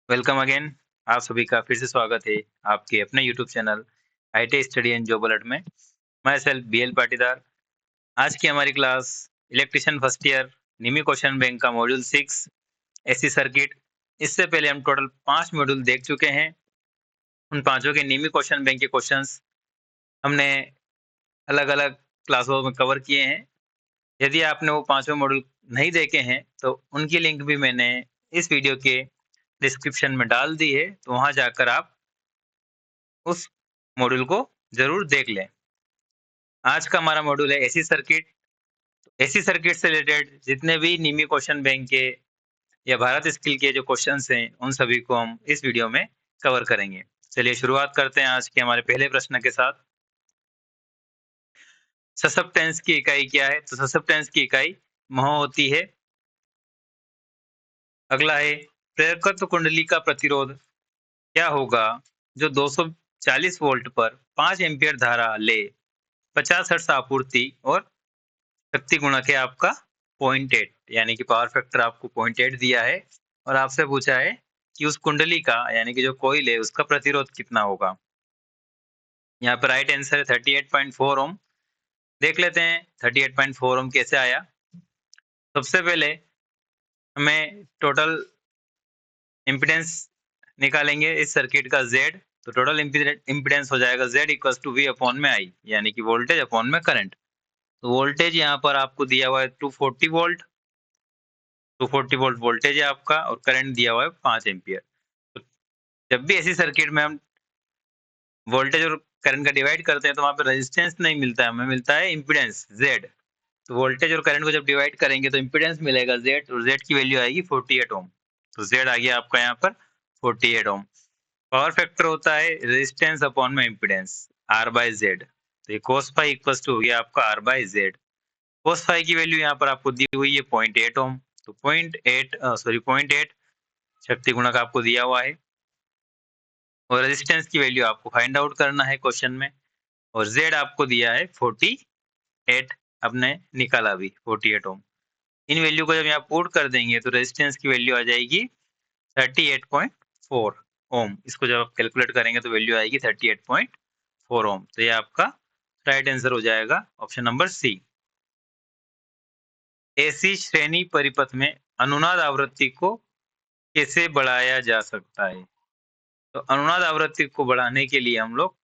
Welcome again. आप सभी का फिर से स्वागत है आपके अपने YouTube channel IT study and job alert में। मैं सेल्फ बीएल पाटीदार। आज की हमारी क्लास इलेक्ट्रिशियन फर्स्ट ईयर निमी क्वेश्चन बैंक का मॉड्यूल 6 एसी सर्किट। इससे पहले हम टोटल 5 मॉड्यूल देख चुके हैं। उन पांचों के निमी क्वेश्चन बैंक के क्वेश्चंस हमने अलग अलग क्लासों में कवर किए हैं। यदि आपने वो पांचों मॉड्यूल नहीं देखे हैं तो उनकी लिंक भी मैंने इस वीडियो के डिस्क्रिप्शन में डाल दी है, तो वहां जाकर आप उस मॉड्यूल को ज़रूर देख लें। आज का हमारा मॉड्यूल है एसी सर्किट। एसी सर्किट से रिलेटेड जितने भी निमी क्वेश्चन बैंक के या भारत स्किल के जो क्वेश्चंस हैं, उन सभी को हम इस वीडियो में कवर करेंगे। चलिए शुरुआत करते हैं आज के हमारे पहले प्रश्न के साथ। ससेप्टेंस की इकाई क्या है? तो ससेप्टेंस की इकाई महो होती है। अगला है प्रेरकत्व कुंडली का प्रतिरोध क्या होगा जो 240 वोल्ट पर 5 एम्पियर धारा ले 50 हर्ट्ज आपूर्ति और शक्ति गुणक है आपका 0.8, यानी कि पावर फैक्टर आपको 0.8 दिया है और आपसे पूछा है कि उस कुंडली का यानी कि जो कॉइल है उसका प्रतिरोध कितना होगा। यहाँ पर राइट आंसर है 38.4 ओम। देख लेते हैं 38.4 ओम कैसे आया। सबसे पहले हमें टोटल इम्पीडेंस निकालेंगे इस सर्किट का Z। तो टोटल इम्पीडेंस हो जाएगा Z equal to V upon में I, यानी कि वोल्टेज अपॉन में करंट। तो वोल्टेज यहाँ पर आपको दिया हुआ है 240 वोल्ट। 240 वोल्ट वोल्टेज है आपका और करंट दिया हुआ है 5 एम्पियर। तो जब भी ऐसी सर्किट में हम वोल्टेज और करंट का डिवाइड करते हैं तो वहाँ पे रेजिस्टेंस नहीं मिलता है, हमें मिलता है इम्पीडेंस Z। तो वोल्टेज और करंट को जब डिवाइड करेंगे तो इम्पीडेंस मिलेगा Z और Z की वैल्यू आएगी 48 ओम। तो Z आ गया आपका यहाँ पर 48 ओम। पावर फैक्टर होता है रेजिस्टेंस अपॉन में इम्पीडेंस R बाय Z। तो ये cos फाई इक्वल टू हो गया आपका R by Z। cos phi की वैल्यू यहाँ पर आपको दी हुई है 0.8 ओम। तो 0.8 शक्ति गुणक आपको दिया हुआ है और रेजिस्टेंस की वैल्यू आपको फाइंड आउट करना है क्वेश्चन में। और Z आपको दिया है 48, आपने निकाला भी 48 ओम। इन वैल्यू को जब यहाँ पुट कर देंगे तो रेजिस्टेंस की वैल्यू आ जाएगी 38.4 ओम। इसको जब आप कैलकुलेट करेंगे तो वैल्यू आएगी 38.4 ओम। तो ये आपका राइट आंसर हो जाएगा ऑप्शन नंबर सी। एसी श्रेणी परिपथ में अनुनाद आवृत्ति को कैसे बढ़ाया जा सकता है? तो अनुनाद आवृत्ति को बढ़ाने के लिए हम लोग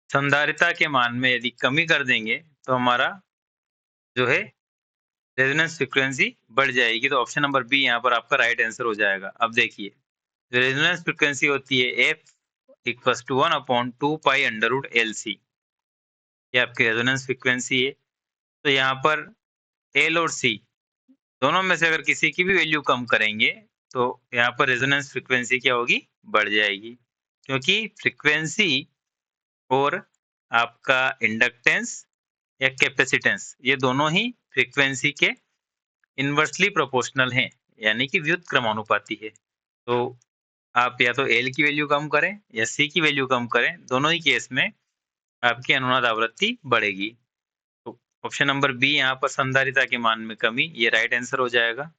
संधारिता के मान में यदि कमी कर देंगे तो हमारा जो है रेजोनेंस फ्रीक्वेंसी बढ़ जाएगी। तो ऑप्शन नंबर बी यहाँ पर आपका राइट आंसर हो जाएगा। अब देखिए जो रेजोनेंस फ्रीक्वेंसी होती है F equal to 1/2 pi under root L C, ये आपकी रेजोनेंस फ्रीक्वेंसी है। तो यहाँ पर एल और सी दोनों में से अगर किसी की भी वैल्यू कम करेंगे तो यहाँ पर रेजोनेंस फ्रीक्वेंसी क्या होगी? बढ़ जाएगी, क्योंकि फ्रीक्वेंसी और आपका इंडक्टेंस या कैपेसिटेंस ये दोनों ही फ्रीक्वेंसी के इनवर्सली प्रोपोर्शनल हैं, यानी कि व्युत क्रमानुपाती है। तो आप या तो एल की वैल्यू कम करें या सी की वैल्यू कम करें, दोनों ही केस में आपकी अनुनाद आवृत्ति बढ़ेगी। तो ऑप्शन नंबर बी यहाँ पर संधारिता के मान में कमी, ये राइट आंसर हो जाएगा।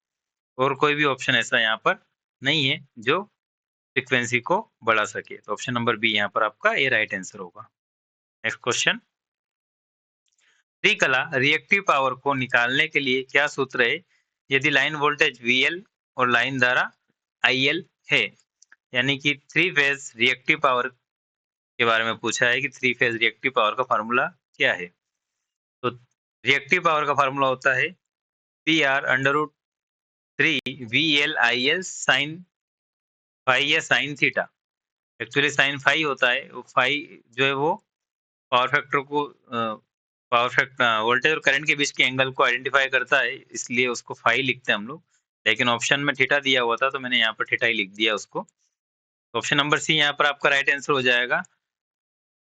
और कोई भी ऑप्शन ऐसा यहाँ पर नहीं है जो फ्रीक्वेंसी को बढ़ा सके। तो ऑप्शन नंबर बी यहाँ पर आपका ये राइट आंसर होगा। नेक्स्ट क्वेश्चन, त्रिकला रिएक्टिव पावर को निकालने के लिए क्या सूत्र है यदि लाइन वोल्टेज VL और लाइन धारा IL है? यानी कि थ्री फेज रिएक्टिव पावर के बारे में पूछा है कि थ्री फेज रिएक्टिव पावर का फार्मूला क्या है। तो रिएक्टिव पावर का फार्मूला होता है PR√3 VL/IL साइन फाई या sine theta. Actually sine phi होता है, वो फाई जो है वो पावर फैक्टर को पावर फैक्टर वोल्टेज और करंट के बीच के एंगल को आइडेंटिफाई करता है, इसलिए उसको फाई लिखते हैं हम लोग। लेकिन ऑप्शन में थीटा दिया हुआ था तो मैंने यहाँ पर थीटा ही लिख दिया उसको। ऑप्शन नंबर सी यहाँ पर आपका राइट आंसर हो जाएगा।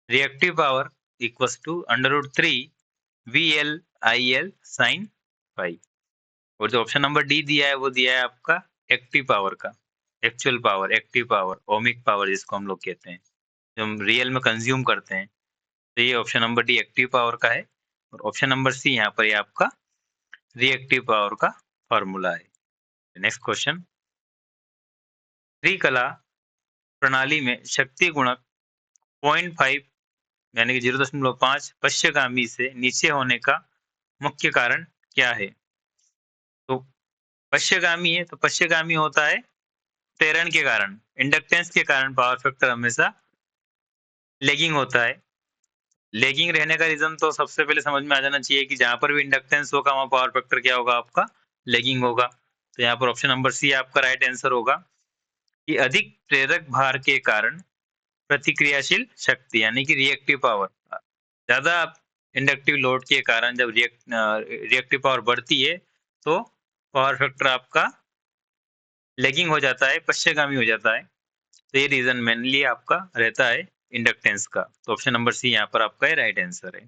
Reactive power equals to √3 VL/IL sine phi. और जो ऑप्शन नंबर डी दिया है वो दिया है आपका एक्टिव पावर का, actual power, active power, ohmic power जिसको हम लोग कहते हैं, जो हम रियल में कंज्यूम करते हैं। तो ये option number D active power का है और ऑप्शन नंबर सी यहाँ पर ये आपका रिएक्टिव पावर का फॉर्मूला है। नेक्स्ट क्वेश्चन, त्रिकला प्रणाली में शक्ति गुणक 0.5 यानी कि 0.5 पश्चगामी से नीचे होने का मुख्य कारण क्या है? तो पश्चगामी है तो पश्चगामी होता है प्रेरण के कारण, इंडक्टेंस के कारण पावर फैक्टर हमेशा लैगिंग होता है। लैगिंग रहने का रीज़न तो सबसे पहले समझ में आ जाना चाहिए कि जहाँ पर भी इंडक्टेंस होगा वहाँ पावर फैक्टर क्या होगा आपका? लैगिंग होगा। तो यहाँ पर ऑप्शन नंबर सी आपका राइट आंसर होगा कि अधिक प्रेरक भार के कारण प्रतिक्रियाशील शक्ति यानी कि रिएक्टिव पावर। ज़्यादा इंडक्टिव लोड के कारण जब रिएक्टिव पावर बढ़ती है तो पावर फैक्टर आपका लैगिंग हो जाता है, पश्चगामी हो जाता है। तो ये रीज़न मेनली आपका रहता है इंडक्टेंस का। तो ऑप्शन नंबर सी यहाँ पर आपका राइट आंसर है।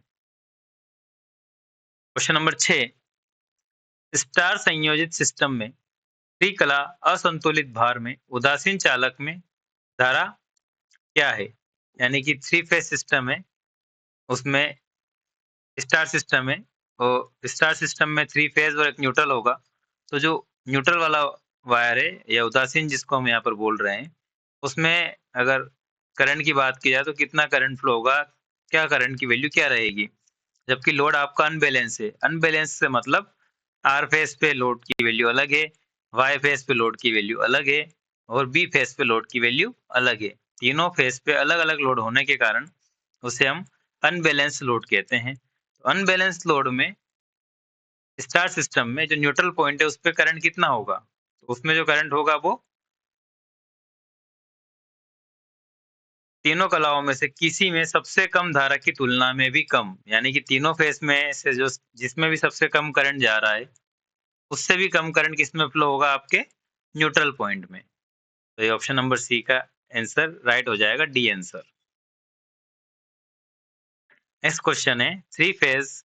क्वेश्चन नंबर 6, स्टार संयोजित सिस्टम में त्रिकला असंतुलित भार में उदासीन चालक में धारा क्या है? यानी कि थ्री फेज सिस्टम है, उसमें स्टार सिस्टम है और स्टार सिस्टम में थ्री फेज और एक न्यूट्रल होगा। तो जो न्यूट्रल वाला वायर है या उदासीन जिसको हम यहाँ पर बोल रहे हैं, उसमें अगर करंट की बात की जाए तो कितना करंट फ्लो होगा, क्या करंट की वैल्यू क्या रहेगी? जबकि लोड आपका अनबैलेंस है। अनबैलेंस से मतलब आर फेज पे लोड की वैल्यू अलग है, वाई फेज पे लोड की वैल्यू अलग है और बी फेज पे लोड की वैल्यू अलग है। तीनों फेज पे अलग-अलग लोड होने के कारण उसे हम अनबैलेंस लोड कहते हैं। तो अनबैलेंस लोड में स्टार सिस्टम में जो न्यूट्रल पॉइंट है उस पे करंट कितना होगा? तो उसमें जो करंट होगा वो तीनों कलाओं में से किसी में सबसे कम धारा की तुलना में भी कम, यानी कि तीनों फेज में से जो जिसमें भी सबसे कम करंट जा रहा है, उससे भी कम करंट किसमें फ्लो होगा? आपके न्यूट्रल पॉइंट में। तो ये ऑप्शन नंबर सी का आंसर राइट हो जाएगा, डी आंसर। नेक्स्ट क्वेश्चन है, three phase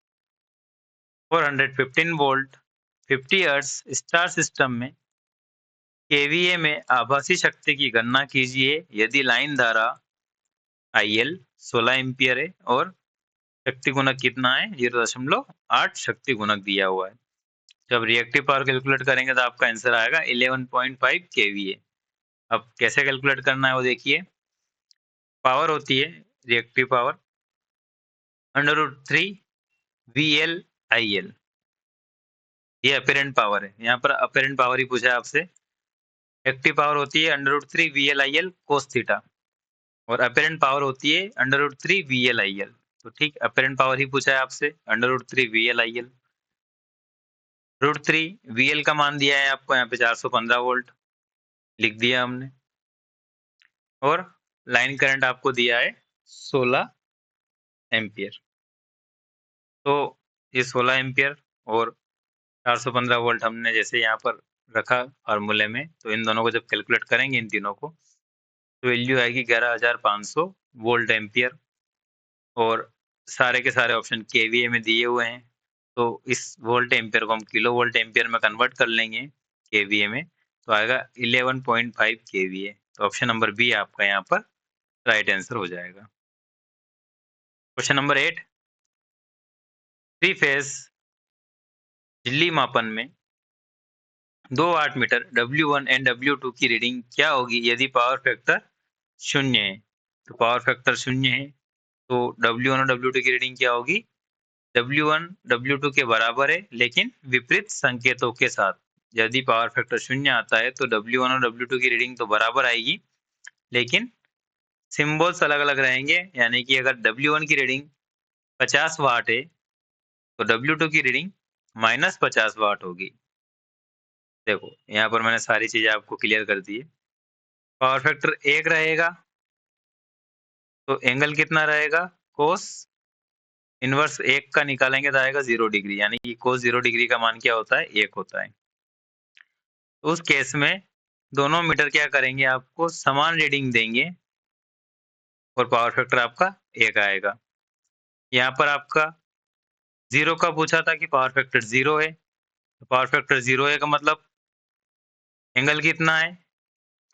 415 volt 50 hertz star system में केवीए में आभासी शक्ति की गणना कीजिए यदि लाइन धारा आईएल 16 एम्पियर है और शक्ति गुणक कितना है? 0.8 शक्ति गुणक दिया हुआ है। जब रिएक्टिव पावर कैलकुलेट करेंगे तो आपका आंसर आएगा 11.5 केवीए। अब कैसे कैलकुलेट करना है वो देखिए। पावर होती है रिएक्टिव पावर √3 VL IL, ये अपरेंट पावर है। यहाँ पर अपरेंट पावर ही पूछा है आपसे। एक्टिव पावर होती है √3 VL IL cos थीटा और अपरेंट पावर होती है √3 VL IL। तो ठीक अपरेंट पावर ही पूछा है आपसे, √3 VL IL। √3 VL का मान दिया है आपको यहाँ पे 415 वोल्ट लिख दिया हमने और लाइन करंट आपको दिया है 16 एम्पियर। तो ये 16 एम्पियर और 415 वोल्ट हमने जैसे यहाँ पर रखा फार्मूले में, तो इन दोनों को जब कैलकुलेट करेंगे इन तीनों को, तो वैल्यू आएगी 11,500 वोल्ट एम्पियर और सारे के सारे ऑप्शन केवीए में दिए हुए हैं। तो इस वोल्ट एम्पियर को हम किलो वोल्ट एम्पियर में कन्वर्ट कर लेंगे केवीए में, तो आएगा 11.5 केवीए। तो ऑप्शन नंबर बी आपका यहाँ पर राइट आंसर हो जाएगा। क्वेश्चन नंबर 8, थ्री फेज बिजली मापन में 2 watt meter W1 and W2 की रीडिंग क्या होगी यदि पावर फैक्टर 0 है? तो पावर फैक्टर 0 है, तो W1 और W2 की रीडिंग क्या होगी? W1 W2 के बराबर है लेकिन विपरीत संकेतों के साथ। यदि पावर फैक्टर 0 आता है तो W1 और W2 की रीडिंग तो बराबर आएगी, लेकिन सिंबल्स अलग-अलग रहेंगे। यानी कि अगर W1 की रीडिंग 50 वाट है, तो W2 की रीडिंग -50 वाट होगी। देखो, यहाँ पर मैंने सारी चीज़ें आपको क्लियर कर दी है। पावर फैक्टर 1 रहेगा, तो एंगल कितना रहेगा? कोस इनवर्स 1 का निकालेंगे तो आएगा 0 डिग्री, यानी कि कोस 0 डिग्री का मान क्या होता है? 1 होता है। उस केस में दोनों मीटर क्या करेंगे? आपको समान रीडिंग देंगे और पावर फैक्टर आपका 1 आएगा। यहाँ पर आपका 0 का पूछा था कि पावर फैक्टर 0 है, तो पावर फैक्टर 0 है का मतलब एंगल कितना है?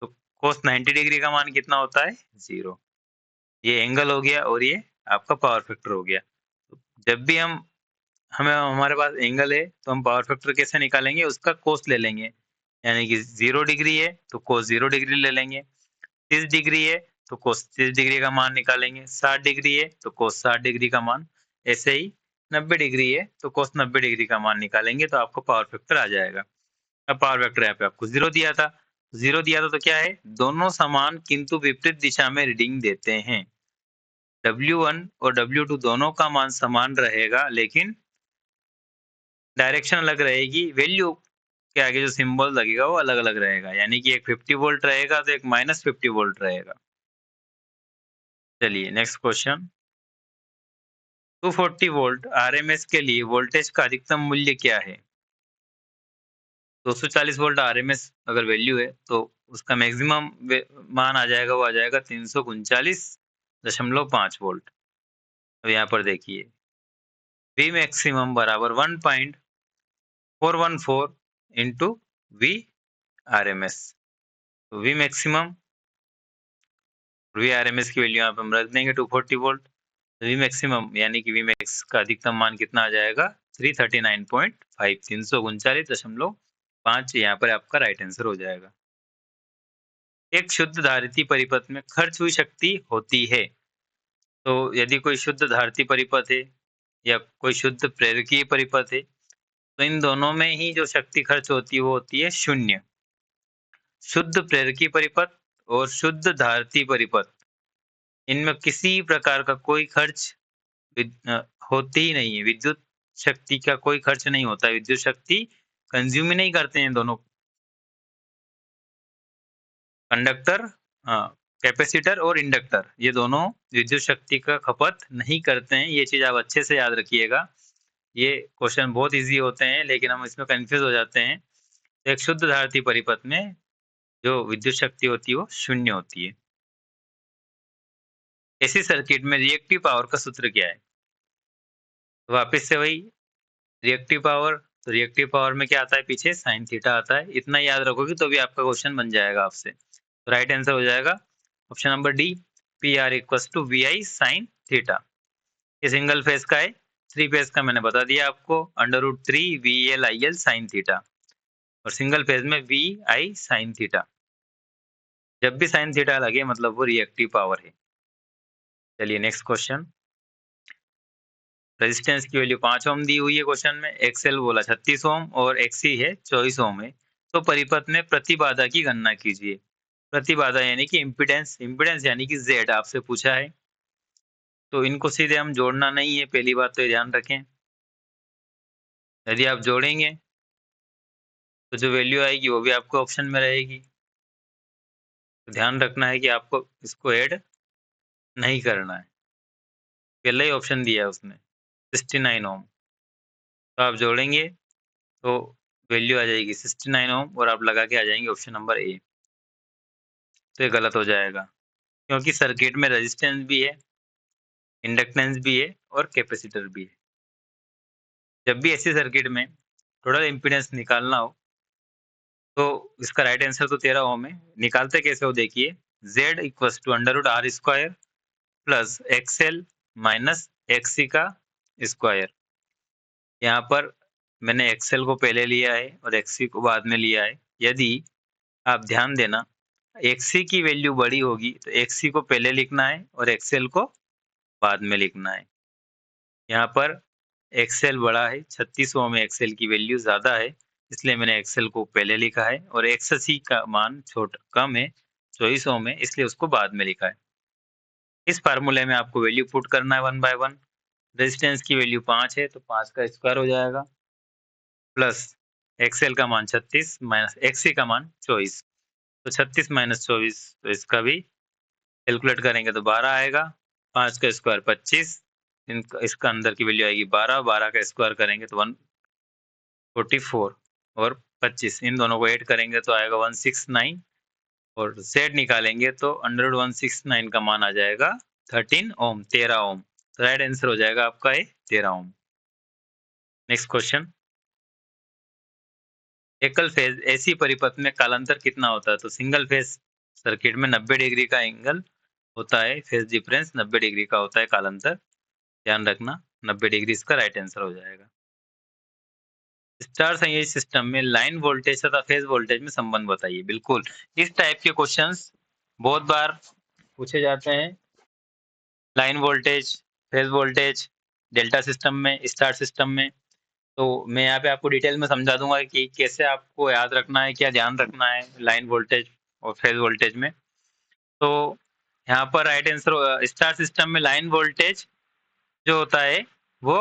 तो कोस 90 डिग्री का मान कितना होता है? 0। ये एंगल हो गया और ये आपका पावर फैक्टर हो गया। तो जब भी हमारे पास एंगल है तो हम पावर फैक्टर कैसे निकालेंगे? उसका कोस ले लेंगे। यानी कि 0 डिग्री है तो cos 0 डिग्री ले लेंगे, 30 डिग्री है तो cos 30 डिग्री का मान निकालेंगे, 60 डिग्री है तो cos 60 डिग्री का मान, ऐसे ही 90 डिग्री है तो cos 90 डिग्री का मान निकालेंगे तो आपको पावर फैक्टर आ जाएगा। अब पावर फैक्टर यहाँ पे आपको 0 दिया था, 0 दिया था तो क्या है, दोनों समान किंतु विपरीत दिशा में रीडिंग देते हैं। W1 और W2 दोनों का मान समान रहेगा, लेकिन डायरेक्शन अलग रहेगी, वैल्यू के आगे जो सिंबल लगेगा वो अलग-अलग रहेगा। यानी कि एक 50 वोल्ट रहेगा तो एक -50 वोल्ट रहेगा। चलिए नेक्स्ट क्वेश्चन, 240 वोल्ट आरएमएस के लिए वोल्टेज का अधिकतम मूल्य क्या है? 240 वोल्ट आरएमएस अगर वैल्यू है तो उसका मैक्सिमम मान आ जाएगा, वो आ जाएगा 339.5 वोल्ट। अब यहाँ पर देखिए, V मैक्सिमम बराबर 1.414 इंटू V आरएमएस। तो V मैक्सिमम V आरएमएस की वैल्यू यहाँ पे हम रख देंगे 240 वोल्ट। तो V मैक्सिमम यानी कि V मैक्स का अधिकतम मान कितना आ जाएगा, 339.5 339.5 यहाँ पर आपका राइट आंसर हो जाएगा। एक शुद्ध धारिती परिपथ में खर्च हुई शक्ति होती है। तो यदि कोई शुद्ध धारिती परिपथ है या कोई शुद्ध प्रेरकीय परिपथ है, तो इन दोनों में ही जो शक्ति खर्च होती है वो होती है शून्य। शुद्ध प्रेरकीय परिपथ और शुद्ध धारिती परिपथ, इनमें किसी प्रकार का कोई खर्च होती ही नहीं है। विद्युत शक्ति का कोई खर्च नहीं होता है, विद्युत शक्ति कंज्यूम ही नहीं करते हैं दोनों। कंडक्टर, हाँ, कैपेसिटर और इंडक्टर, ये दोनों विद्युत शक्ति का खपत नहीं करते हैं। ये चीज़ आप अच्छे से याद रखिएगा। ये क्वेश्चन बहुत ईज़ी होते हैं, लेकिन हम इसमें कन्फ्यूज़ हो जाते हैं। तो एक शुद्ध धारिती परिपथ में जो विद्युत शक्ति होती है वो शून्य होती है। एसी सर्किट में रिएक्टिव पावर का सूत्र क्या है? तो वापस से वही रिएक्टिव पावर, तो रिएक्टिव पावर में क्या आता है, पीछे साइन थीटा आता है। इतना याद रखोगे तो भी आपका क्वेश्चन बन जाएगा आपसे। तो राइट आंसर हो जाएगा option number D, P R equals to V I sine theta. ये सिंगल फेज का है, थ्री फेज का मैंने बता दिया आपको, √3 V L I L sine theta, और सिंगल फेज में वी आई साइन थीटा। जब भी साइन थीटा लगे मतलब वो रिएक्टिव पावर है। चलिए नेक्स्ट क्वेश्चन, रेजिस्टेंस की वैल्यू 5 ओम दी हुई है क्वेश्चन में, एक्सएल बोला 36 ओम और एक्सी है 24 ओम है। तो परिपथ में प्रतिबाधा की गणना कीजिए। प्रतिबाधा यानी कि इम्पीडेंस, इम्पीडेंस यानी कि जेड आपसे पूछा है। तो इनको सीधे हम जोड़ना नहीं है, पहली बात तो ये ध्यान रखें। यदि आप जोड़ेंगे तो जो वैल्यू आएगी वो भी आपको ऑप्शन में रहेगी। तो ध्यान रखना है कि आपको इसको ऐड नहीं करना है। पहला ही ऑप्शन दिया है उसने 69 ओम, तो आप जोड़ेंगे तो वैल्यू आ जाएगी 69 ओम और आप लगा के आ जाएंगे ऑप्शन नंबर ए। तो ये गलत हो जाएगा, क्योंकि सर्किट में रेजिस्टेंस भी है, इंडक्टेंस भी है और कैपेसिटर भी है। जब भी ऐसी सर्किट में टोटल इम्पीडेंस निकालना हो तो इसका राइट आंसर तो 13 ओम है। निकालते कैसे हो देखिए, Z equals to √R square plus XL minus XC का स्क्वायर। यहाँ पर मैंने XL को पहले लिया है और XC को बाद में लिया है। यदि आप ध्यान देना, XC की वैल्यू बड़ी होगी तो XC को पहले लिखना है और XL को बाद में लिखना है। यहाँ पर XL बड़ा है, 36 ओम में XL की वैल्यू ज़्यादा है, इसलिए मैंने XL को पहले लिखा है, और XC का मान कम है, 24 ओम है, इसलिए उसको बाद में लिखा है। इस फार्मूले में आपको वैल्यू पुट करना है 1 बाय 1। रेजिस्टेंस की वैल्यू 5 है तो 5 का स्क्वायर हो जाएगा, प्लस XL का मान 36 माइनस XC का मान 24। तो 36 माइनस 24, तो इसका भी कैलकुलेट करेंगे तो 12 आएगा। 5 का स्क्वायर 25, इसका अंदर की वैल्यू आएगी 12, 12 का स्क्वायर करेंगे तो 144 और 25, इन दोनों को ऐड करेंगे तो आएगा 169, और Z निकालेंगे तो √169 का मान आ जाएगा 13 ओम, 13 ओम। तो राइट आंसर हो जाएगा आपका ये 13 ओम। नेक्स्ट क्वेश्चन, एकल फेज एसी परिपथ में कालांतर कितना होता है? तो सिंगल फेज सर्किट में 90 डिग्री का एंगल होता है, फेज डिफरेंस 90 डिग्री का होता है कालांतर, ध्यान रखना 90 डिग्री इसका राइट आंसर हो जाएगा। स्टार संयोजित सिस्टम में लाइन वोल्टेज तथा फेज वोल्टेज में संबंध बताइए। बिल्कुल, इस टाइप के क्वेश्चंस बहुत बार पूछे जाते हैं। Line voltage, phase voltage, delta system में, स्टार सिस्टम में। तो मैं यहाँ पे आपको डिटेल में समझा दूंगा कि कैसे आपको याद रखना है, क्या ध्यान रखना है लाइन वोल्टेज और फेज वोल्टेज में। तो यहाँ पर राइट आंसर, स्टार सिस्टम में लाइन वोल्टेज जो होता है वो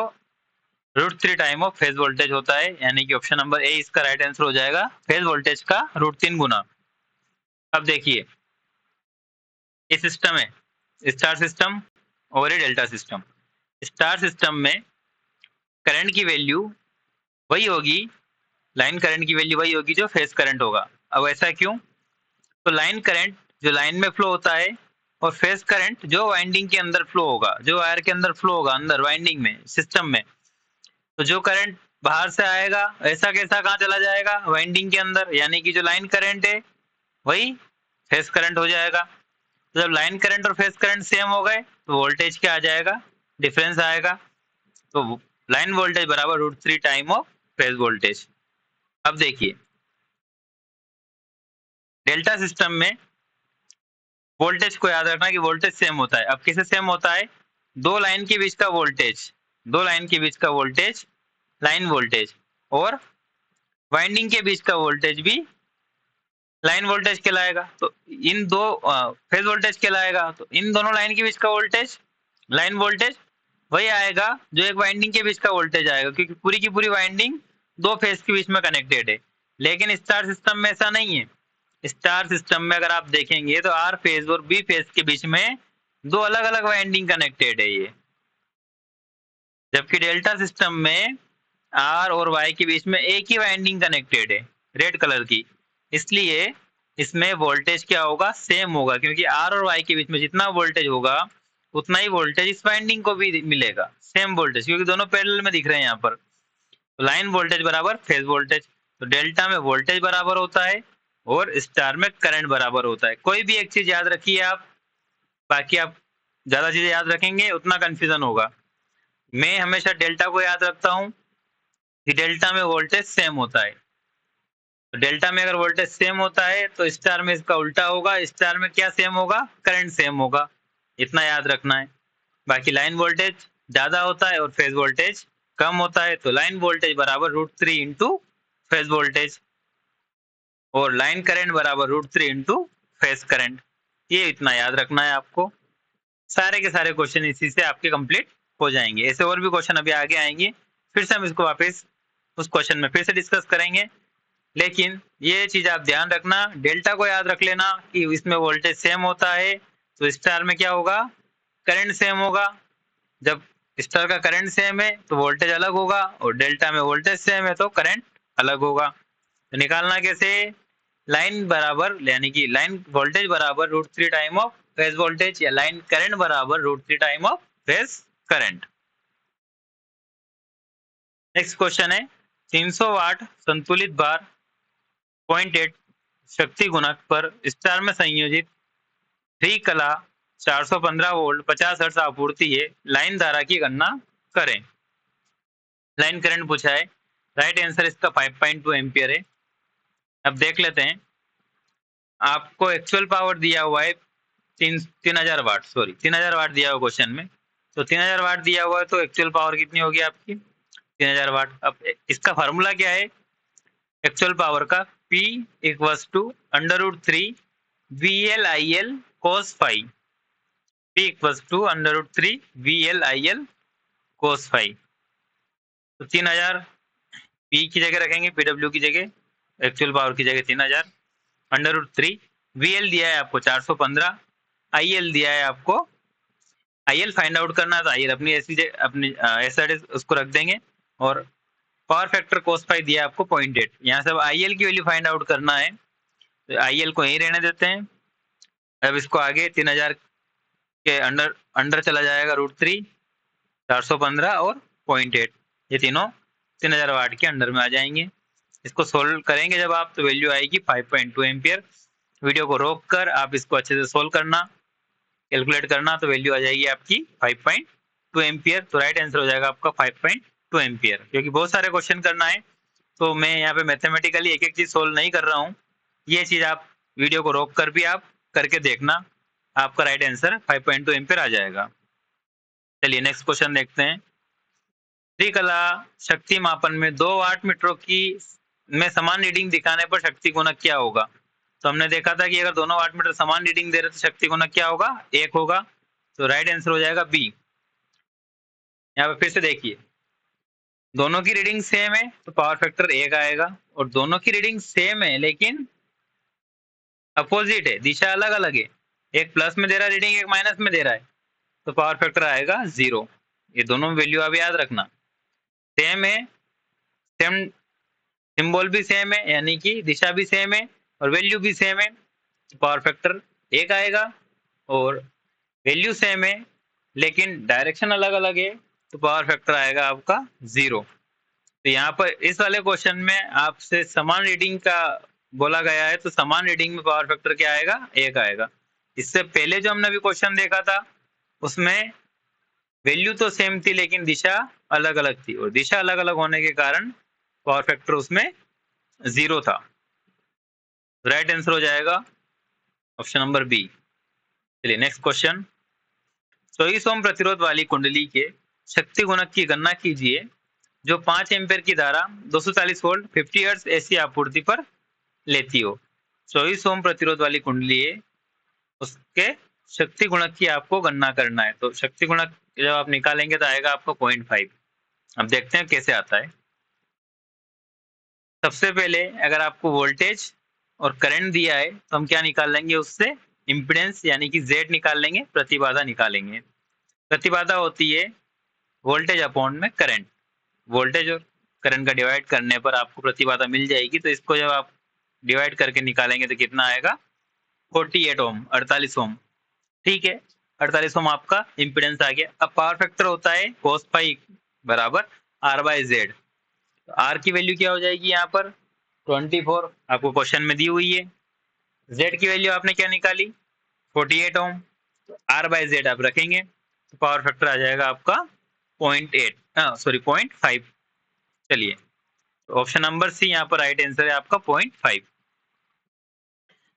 √3 टाइम ऑफ फेज वोल्टेज होता है, यानी कि ऑप्शन नंबर ए इसका राइट आंसर हो जाएगा, फेज वोल्टेज का √3 गुना। अब देखिए, ये सिस्टम है, स्टार सिस्टम और ये डेल्टा सिस्टम। स्टार सिस्टम में करंट की वैल्यू वही होगी, लाइन करंट की वैल्यू वही होगी जो फेज करंट होगा। अब ऐसा क्यों? तो लाइन करंट जो लाइन में फ्लो होता है और फेज करंट जो वाइंडिंग के अंदर फ्लो होगा, जो वायर के अंदर फ्लो होगा, अंदर वाइंडिंग में, सिस्टम में। तो जो करंट बाहर से आएगा ऐसा कैसा कहाँ चला जाएगा? वाइंडिंग के अंदर, यानी कि जो लाइन करंट है वही फेज करंट हो जाएगा। तो जब लाइन करंट और फेज करंट सेम हो गए तो वोल्टेज क्या आ जाएगा? डिफरेंस आएगा। तो लाइन वोल्टेज बराबर √3 टाइम ऑफ फेज वोल्टेज। अब देखिए, डेल्टा सिस्टम में वोल्टेज को याद रखना कि वोल्टेज सेम होता है। अब किसे सेम होता है? दो लाइन के बीच का वोल्टेज, दो लाइन के बीच का वोल्टेज लाइन वोल्टेज, और वाइंडिंग के बीच का वोल्टेज भी लाइन वोल्टेज कहलाएगा। तो इन दो फेज वोल्टेज कहलाएगा। तो इन दोनों लाइन के बीच का वोल्टेज लाइन वोल्टेज वही आएगा जो एक वाइंडिंग के बीच का वोल्टेज आएगा, क्योंकि पूरी की पूरी वाइंडिंग दो फेज के बीच में कनेक्टेड है। लेकिन स्टार सिस्टम में ऐसा नहीं है। स्टार सिस्टम में अगर आप देखेंगे तो आर फेज और बी फेज के बीच में दो अलग अलग वाइंडिंग कनेक्टेड है ये, जबकि डेल्टा सिस्टम में आर और वाई के बीच में एक ही वाइंडिंग कनेक्टेड है, रेड कलर की। इसलिए इसमें वोल्टेज क्या होगा? सेम होगा, क्योंकि आर और वाई के बीच में जितना वोल्टेज होगा उतना ही वोल्टेज इस वाइंडिंग को भी मिलेगा, सेम वोल्टेज, क्योंकि दोनों पैरेलल में दिख रहे हैं यहाँ पर। तो लाइन वोल्टेज बराबर फेज वोल्टेज। तो डेल्टा में वोल्टेज बराबर होता है और स्टार में करंट बराबर होता है। कोई भी एक चीज याद रखिए आप, बाकी आप ज्यादा चीजें याद रखेंगे उतना कंफ्यूजन होगा। मैं हमेशा डेल्टा को याद रखता हूँ कि डेल्टा में वोल्टेज सेम होता है। तो डेल्टा में अगर वोल्टेज सेम होता है तो स्टार में इसका उल्टा होगा, स्टार में क्या सेम होगा? करंट सेम होगा। इतना याद रखना है। बाकी लाइन वोल्टेज ज्यादा होता है और फेज वोल्टेज कम होता है, तो लाइन वोल्टेज बराबर √3 इंटू फेज वोल्टेज, और लाइन करंट बराबर √3 इंटू फेज करंट। ये इतना याद रखना है आपको। सारे के सारे क्वेश्चन इसी से आपके कंप्लीट हो जाएंगे। ऐसे और भी क्वेश्चन अभी आगे आएंगे, फिर से हम इसको वापस उस क्वेश्चन में फिर से डिस्कस करेंगे। लेकिन ये चीज आप ध्यान रखना, डेल्टा को याद रख लेना कि इसमें वोल्टेज सेम होता है, तो स्टार में क्या होगा? करंट सेम होगा। जब स्टार का करंट सेम है तो वोल्टेज अलग होगा, और डेल्टा में वोल्टेज सेम है तो करंट अलग होगा। तो निकालना कैसे? लाइन बराबर, यानी कि लाइन वोल्टेज बराबर √3 टाइम ऑफ फेज वोल्टेज, या लाइन करंट बराबर √3 time of phase current. Next question है, 300 वाट संतुलित बार 0.8 शक्ति गुणक पर स्टार में संयोजित थ्री कला 415 वोल्ट 50 हर्ट्ज आपूर्ति है, लाइन धारा की गणना करें। लाइन करंट पूछा है, राइट आंसर इसका 5.2 एम्पियर है। अब देख लेते हैं, आपको एक्चुअल पावर दिया हुआ है 3000 वाट, सॉरी 3000 वाट दिया हुआ क्वेश्चन में। तो 3000 वाट दिया हुआ है तो एक्चुअल पावर कितनी होगी आपकी? 3000 वाट। अब इसका फार्मूला क्या है एक्चुअल पावर का? P equals to √3 VLIL cos phi। P equals to √3 VLIL cos phi। तो 3000 P की जगह रखेंगे, PW की जगह, एक्चुअल पावर की जगह 3000, √3 VL दिया है आपको 415, IL दिया है आपको, IL फाइंड आउट करना है तो IL अपनी ऐसी अपनी ऐसा उसको रख देंगे, और पावर फैक्टर cos phi दिया है आपको 0.8। यहाँ से अब IL की वैल्यू फाइंड आउट करना है, तो IL को यहीं रहने देते हैं। अब इसको आगे 3000 के अंडर अंडर चला जाएगा, √3 415 और 0.8, ये तीनों 3000 वाट के अंडर में आ जाएंगे। इसको सोल्व करेंगे जब आप, तो वैल्यू आएगी 5.2 एम्पियर। वीडियो को रोक कर आप इसको अच्छे से सोल्व करना, कैलकुलेट करना, तो वैल्यू आ जाएगी आपकी 5.2 एम्पियर। तो राइट आंसर हो जाएगा आपका 5.2 एम्पियर, क्योंकि बहुत सारे क्वेश्चन करना है तो मैं यहाँ पे मैथमेटिकली एक एक चीज सोल्व नहीं कर रहा हूँ। ये चीज आप वीडियो को रोक कर भी आप करके देखना, आपका राइट आंसर 5.2 एम्पियर आ जाएगा। चलिए नेक्स्ट क्वेश्चन देखते हैं। त्रिकला शक्ति मापन में 2 वाट मीटरों की में समान रीडिंग दिखाने पर शक्ति गुणक क्या होगा? तो हमने देखा था कि अगर दोनों वाट मीटर समान रीडिंग दे रहे तो शक्ति गुणक क्या होगा? 1 होगा। तो राइट आंसर हो जाएगा बी। यहाँ पे फिर से देखिए, दोनों की रीडिंग सेम है तो पावर फैक्टर 1 आएगा, और दोनों की रीडिंग सेम है लेकिन अपोजिट है, दिशा अलग अलग है, एक प्लस में दे रहा है रीडिंग, एक माइनस में दे रहा है, तो पावर फैक्टर आएगा 0। ये दोनों वैल्यू आप याद रखना। सेम है, सेम सिंबल भी सेम है, यानी कि दिशा भी सेम है और वैल्यू भी सेम है, तो पावर फैक्टर 1 आएगा। और वैल्यू सेम है लेकिन डायरेक्शन अलग अलग है, तो पावर फैक्टर आएगा आपका 0। तो यहाँ पर इस वाले क्वेश्चन में आपसे समान रीडिंग का बोला गया है, तो समान रीडिंग में पावर फैक्टर क्या आएगा? 1 आएगा। इससे पहले जो हमने अभी क्वेश्चन देखा था उसमें वैल्यू तो सेम थी लेकिन दिशा अलग अलग थी, और दिशा अलग अलग होने के कारण पावर फैक्टर उसमें 0 था। राइट आंसर हो जाएगा ऑप्शन नंबर बी। चलिए नेक्स्ट क्वेश्चन। 24 ओम प्रतिरोध वाली कुंडली के शक्ति गुणक की गणना कीजिए जो 5 एम्पीयर की धारा 240 वोल्ट 50 हर्ट्ज एसी आपूर्ति पर लेती हो। 24 ओम प्रतिरोध वाली कुंडली है, उसके शक्ति गुणक की आपको गणना करना है। तो शक्ति गुणक जब आप निकालेंगे तो आएगा आपको 0.5। अब देखते हैं कैसे आता है। सबसे पहले अगर आपको वोल्टेज और करंट दिया है तो हम क्या निकाल लेंगे? उससे इम्पीडेंस यानी कि Z निकाल लेंगे, प्रतिबाधा निकालेंगे। प्रतिबाधा होती है वोल्टेज अपॉन में करंट। वोल्टेज और करंट का डिवाइड करने पर आपको प्रतिबाधा मिल जाएगी, तो इसको जब आप डिवाइड करके निकालेंगे तो कितना आएगा? 48 ओम, 48 ओम। ठीक है, 48 ओम आपका इम्पीडेंस आ गया। अब पावर फैक्टर होता है cos पाई बराबर R/Z। तो R की वैल्यू क्या हो जाएगी यहाँ पर? 24 आपको क्वेश्चन में दी हुई है। Z की वैल्यू आपने क्या निकाली? 48 ओम। तो R/Z आप रखेंगे तो पावर फैक्टर आ जाएगा आपका 0.5। चलिए, तो ऑप्शन नंबर सी यहाँ पर राइट आंसर है आपका 0.5।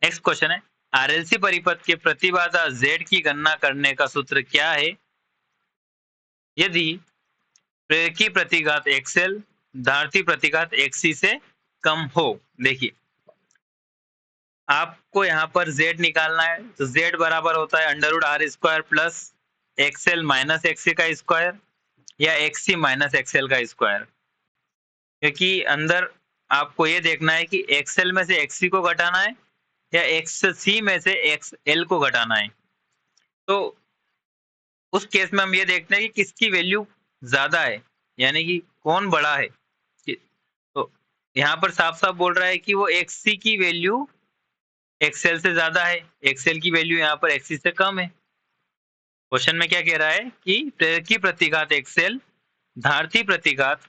नेक्स्ट क्वेश्चन है, आरएलसी परिपथ के प्रतिबाधा Z की गणना करने का सूत्र क्या है यदि प्रेरकी प्रतिघात XL धारती प्रतिघात XC से कम हो? देखिए, आपको यहाँ पर Z निकालना है, तो Z बराबर होता है √R² plus XL minus XC का स्क्वायर या XC माइनस XL का स्क्वायर। क्योंकि अंदर आपको ये देखना है कि XL में से XC को घटाना है या XC में से XL को घटाना है। तो उस केस में हम ये देखते हैं कि किसकी वैल्यू ज्यादा है, यानी कि कौन बड़ा है। तो यहाँ पर साफ साफ बोल रहा है कि वो XC की वैल्यू XL से ज्यादा है, XL की वैल्यू यहाँ पर XC से कम है। क्वेश्चन में क्या कह रहा है कि प्रेरकी प्रतिघात XL धारती प्रतिघात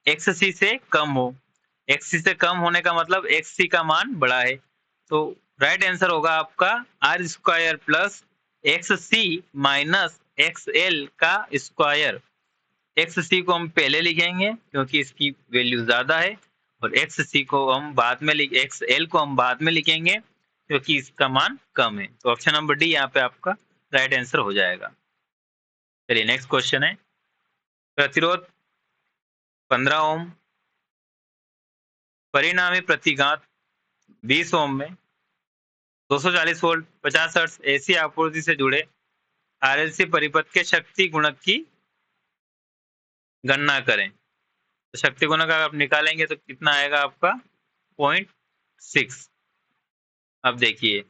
XC से कम हो। XC से कम होने का मतलब XC का मान बड़ा है, तो राइट आंसर होगा आपका R² plus XC minus XL का स्क्वायर। XC को हम पहले लिखेंगे क्योंकि इसकी वैल्यू ज्यादा है, और XC को हम बाद में XL को हम बाद में लिखेंगे क्योंकि इसका मान कम है। तो ऑप्शन नंबर डी यहाँ पे आपका राइट आंसर हो जाएगा। चलिए नेक्स्ट क्वेश्चन है, प्रतिरोध 15 ओम परिणामी प्रतिघात 20 ओम में 240 वोल्ट 50 हर्ट्ज एसी आपूर्ति से जुड़े आरएलसी परिपथ के शक्ति गुणक की गणना करें। तो शक्ति गुणक अगर आप निकालेंगे तो कितना आएगा आपका? 0.6। अब देखिए,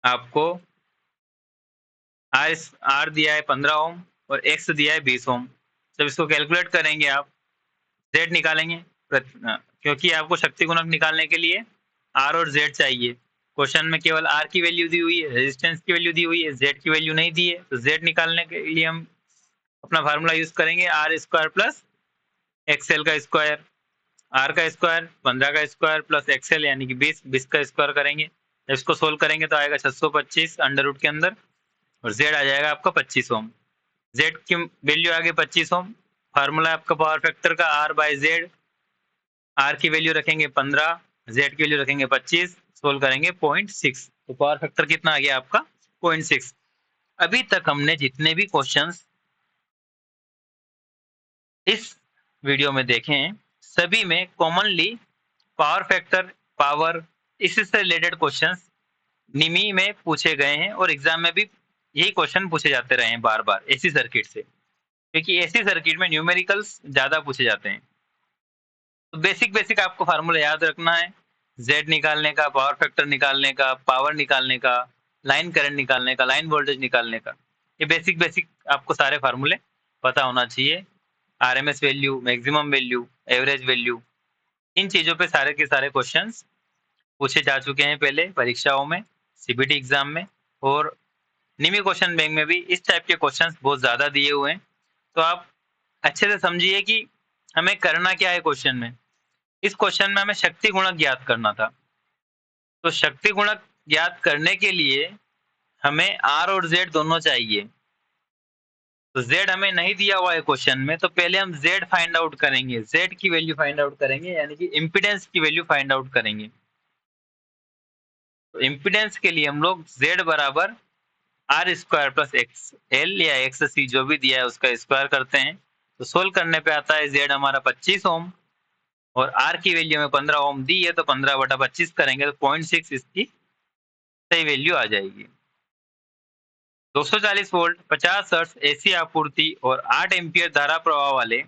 आपको आर दिया है 15 ओम और एक्स दिया है 20 ओम। जब इसको कैलकुलेट करेंगे आप जेड निकालेंगे, क्योंकि आपको शक्ति गुणक निकालने के लिए आर और जेड चाहिए। क्वेश्चन में केवल आर की वैल्यू दी हुई है, रेजिस्टेंस की वैल्यू दी हुई है, जेड की वैल्यू नहीं दी है। तो जेड निकालने के लिए हम अपना फार्मूला यूज करेंगे R² प्लस XL का स्क्वायर। आर का स्क्वायर 15 का स्क्वायर प्लस XL यानी कि 20 का स्क्वायर करेंगे। जब इसको सोल्व करेंगे तो आएगा 625 अंडर रूट के अंदर, और जेड आ जाएगा आपका 25 ओम। जेड की वैल्यू आ गई 25 ओम। फार्मूला आपका पावर फैक्टर का R/Z आर की वैल्यू रखेंगे 15, जेड की वैल्यू रखेंगे 25, सोल्व करेंगे 0.6, तो पावर फैक्टर कितना आ गया आपका 0.6। अभी तक हमने जितने भी क्वेश्चंस इस वीडियो में देखे हैं सभी में कॉमनली पावर फैक्टर, पावर, इससे रिलेटेड क्वेश्चंस निमी में पूछे गए हैं और एग्जाम में भी यही क्वेश्चन पूछे जाते रहे हैं बार बार एसी सर्किट से, क्योंकि एसी सर्किट में न्यूमेरिकल्स ज्यादा पूछे जाते हैं। तो बेसिक बेसिक आपको फार्मूला याद रखना है, जेड निकालने का, पावर फैक्टर निकालने का, पावर निकालने का, लाइन करंट निकालने का, लाइन वोल्टेज निकालने का, ये बेसिक बेसिक आपको सारे फार्मूले पता होना चाहिए। RMS value, maximum value, average value, इन चीजों पे सारे के सारे क्वेश्चंस पूछे जा चुके हैं पहले परीक्षाओं में, सीबीटी एग्जाम में, और निमी क्वेश्चन बैंक में भी इस टाइप के क्वेश्चंस बहुत ज्यादा दिए हुए हैं। तो आप अच्छे से समझिए कि हमें करना क्या है क्वेश्चन में। इस क्वेश्चन में हमें शक्ति गुणक ज्ञात करना था, तो शक्ति गुणक ज्ञात करने के लिए हमें आर और जेड दोनों चाहिए। तो जेड हमें नहीं दिया हुआ है क्वेश्चन में, तो पहले हम जेड फाइंड आउट करेंगे, जेड की वैल्यू फाइंड आउट करेंगे, यानी कि इम्पीडेंस की वैल्यू फाइंड आउट करेंगे। तो इम्पीडेंस के लिए हम लोग जेड बराबर R square plus X L या एक्स सी जो भी दिया है उसका स्क्वायर करते हैं। तो सोल्व करने पे आता है जेड हमारा 25 ओम और आर की वैल्यू में 15 ओम दी है, तो 15/25 करेंगे तो 0.6 इसकी सही वैल्यू आ जाएगी। 240 वोल्ट 50 हर्ट्ज एसी आपूर्ति और 8 एम्पियर धारा प्रवाह वाले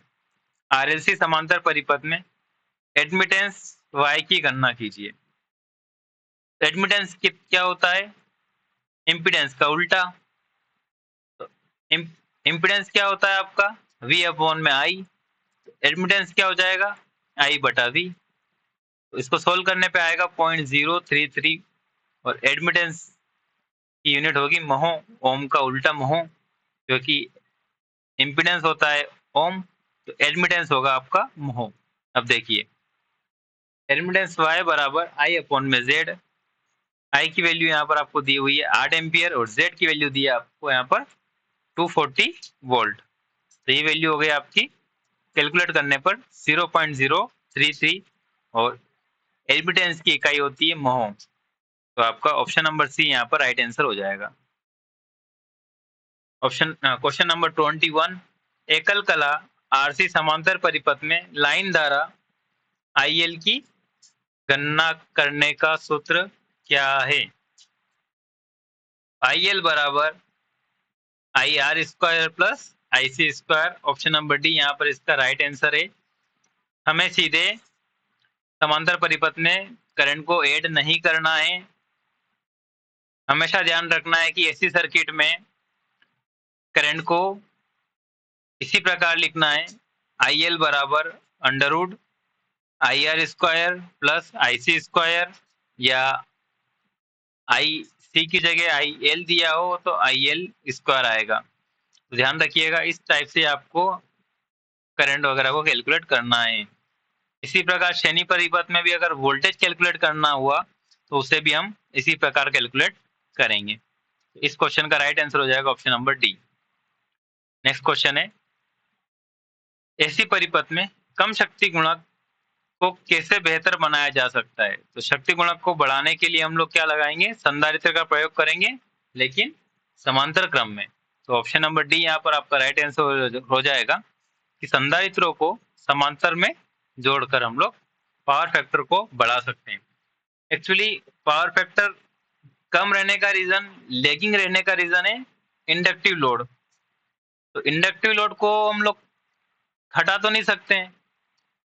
आरएलसी समांतर परिपथ में एडमिटेंस वाई की गणना कीजिए। एडमिटेंस क्या होता है? इम्पीडेंस का उल्टा। तो इम्पीडेंस क्या होता है आपका? वी अपॉन में आई। एडमिटेंस क्या हो जाएगा? आई बटा वी। तो इसको सोल्व करने पे आएगा 0.033 और एडमिटेंस की यूनिट होगी महो, ओम का उल्टा महो, क्योंकि इम्पीडेंस होता है ओम, तो एडमिटेंस होगा आपका महो। अब देखिए एडमिटेंस y बराबर आई अपॉन में जेड। आई की वैल्यू यहाँ पर आपको दी हुई है 8 एम्पियर और जेड की वैल्यू दी है आपको यहाँ पर 240 वोल्ट। तो ये वैल्यू हो गई आपकी कैलकुलेट करने पर 0.033 और एडमिटेंस की इकाई होती है महो। तो आपका ऑप्शन नंबर सी यहाँ पर राइट आंसर हो जाएगा। ऑप्शन क्वेश्चन नंबर 21, एकल कला आरसी समांतर परिपथ में लाइन धारा आईएल की गणना करने का सूत्र क्या है? आईएल बराबर I R square plus I C square, option number D यहाँ पर इसका राइट आंसर है। हमें सीधे समांतर परिपथ में करंट को ऐड नहीं करना है। हमेशा ध्यान रखना है कि एसी सर्किट में करंट को इसी प्रकार लिखना है, आई एल बराबर under root I R square plus I C square, या आई सी की जगह आई एल दिया हो तो आई एल स्क्वायर आएगा। तो ध्यान रखिएगा इस टाइप से आपको करंट वगैरह को कैलकुलेट करना है। इसी प्रकार श्रेणी परिपथ में भी अगर वोल्टेज कैलकुलेट करना हुआ तो उसे भी हम इसी प्रकार कैलकुलेट करेंगे। इस क्वेश्चन का राइट आंसर हो जाएगा option number D. Next question है, एसी परिपथ में कम शक्ति गुणक को कैसे बेहतर बनाया जा सकता है? तो शक्ति गुणक को बढ़ाने के लिए हम लोग क्या लगाएंगे? संधारित्र का प्रयोग करेंगे, लेकिन समांतर क्रम में। तो ऑप्शन नंबर डी यहाँ पर आपका राइट आंसर हो जाएगा कि संधारित्रों को समांतर में जोड़कर हम लोग पावर फैक्टर को बढ़ा सकते हैं। एक्चुअली पावर फैक्टर कम रहने का रीजन, लैगिंग रहने का रीजन है इंडक्टिव लोड। तो इंडक्टिव लोड को हम लोग हटा तो नहीं सकते हैं,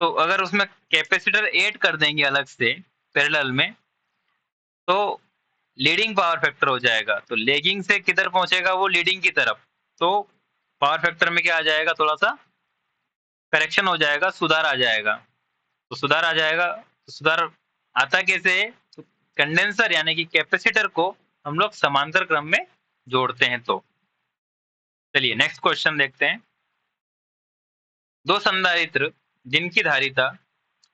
तो अगर उसमें कैपेसिटर ऐड कर देंगे अलग से पैरेलल में तो लीडिंग पावर फैक्टर हो जाएगा। तो लैगिंग से किधर पहुंचेगा? वो लीडिंग की तरफ। तो पावर फैक्टर में क्या आ जाएगा? थोड़ा सा करेक्शन हो जाएगा, सुधार आ जाएगा। तो सुधार आ जाएगा, तो सुधार आता कैसे है? तो कंडेंसर यानी कि कैपेसिटर को हम लोग समांतर क्रम में जोड़ते हैं। तो चलिए नेक्स्ट क्वेश्चन देखते हैं। दो संधारित्र जिनकी धारिता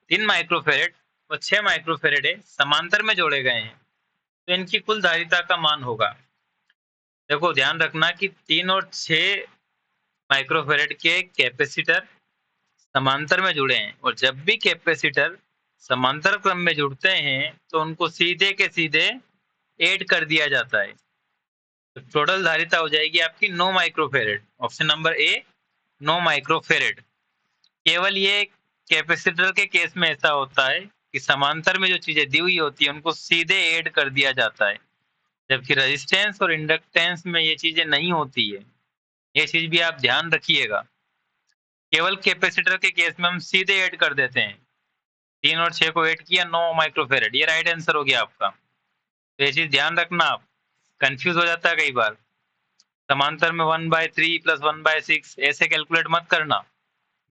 3 माइक्रोफेरेड और 6 माइक्रोफेरेड है समांतर में जोड़े गए हैं, तो इनकी कुल धारिता का मान होगा। देखो ध्यान रखना कि 3 और 6 माइक्रोफेरेड के कैपेसिटर समांतर में जुड़े हैं, और जब भी कैपेसिटर समांतर क्रम में जुड़ते हैं तो उनको सीधे के सीधे ऐड कर दिया जाता है। तो टोटल धारिता हो जाएगी आपकी 9 microfarad. Option number A 9 microfarad. केवल ये कैपेसिटर के केस में ऐसा होता है कि समांतर में जो चीजें दी हुई होती है उनको सीधे ऐड कर दिया जाता है, जबकि रेजिस्टेंस और इंडक्टेंस में ये चीजें नहीं होती है। ये चीज भी आप ध्यान रखिएगा। केवल कैपेसिटर के केस में हम सीधे ऐड कर देते हैं। 3 और 6 को ऐड किया, 9 माइक्रोफेरेड, ये राइट आंसर हो गया आपका। तो ये चीज ध्यान रखना, आप कंफ्यूज हो जाता है कई बार। समांतर में 1/3 प्लस 1/6 ऐसे कैलकुलेट मत करना,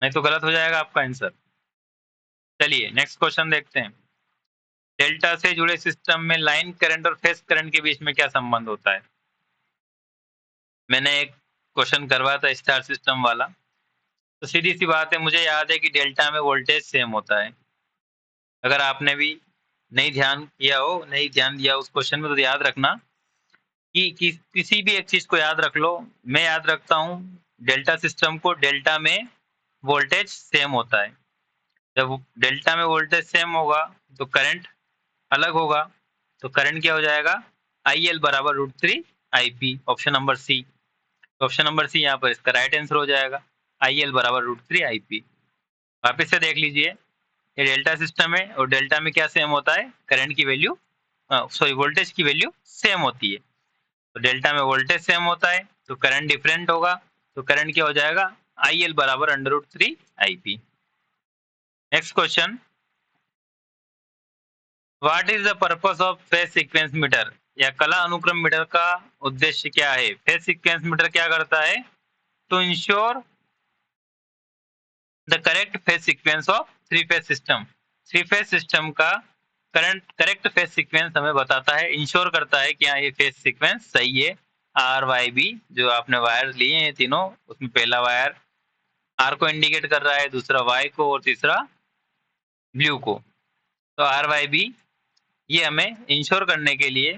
नहीं तो गलत हो जाएगा आपका आंसर। चलिए नेक्स्ट क्वेश्चन देखते हैं। डेल्टा से जुड़े सिस्टम में लाइन करंट और फेज करंट के बीच में क्या संबंध होता है? मैंने एक क्वेश्चन करवाया था स्टार सिस्टम वाला। तो सीधी सी बात है, मुझे याद है कि डेल्टा में वोल्टेज सेम होता है। अगर आपने भी नहीं ध्यान दिया उस क्वेश्चन में, तो याद रखना कि किसी भी एक चीज को याद रख लो। मैं याद रखता हूँ डेल्टा सिस्टम को, डेल्टा में वोल्टेज सेम होता है। जब डेल्टा में वोल्टेज सेम होगा तो करंट अलग होगा। तो करंट क्या हो जाएगा? आई एल बराबर √3 IP। Option number C. Option number C यहाँ पर इसका राइट आंसर हो जाएगा। आई एल बराबर √3 IP। वापिस से देख लीजिए, ये डेल्टा सिस्टम है और डेल्टा में क्या सेम होता है? करंट की वैल्यू, सॉरी वोल्टेज की वैल्यू सेम होती है। तो डेल्टा में वोल्टेज सेम होता है तो करंट डिफरेंट होगा। तो करंट क्या हो जाएगा? आई एल बराबर √3 IP। Next question, what is the purpose of phase sequence meter, या कला अनुक्रम मीटर का उद्देश्य क्या है? फेज सीक्वेंस मीटर क्या करता है? To ensure the correct phase sequence of three phase system. Three phase system का करेक्ट फेज सीक्वेंस हमें बताता है, इंश्योर करता है कि हाँ ये फेज सीक्वेंस सही है। RYB जो आपने वायर लिए हैं तीनों, उसमें पहला वायर आर को इंडिकेट कर रहा है, दूसरा वाई को और तीसरा ब्लू को। तो RYB ये हमें इंश्योर करने के लिए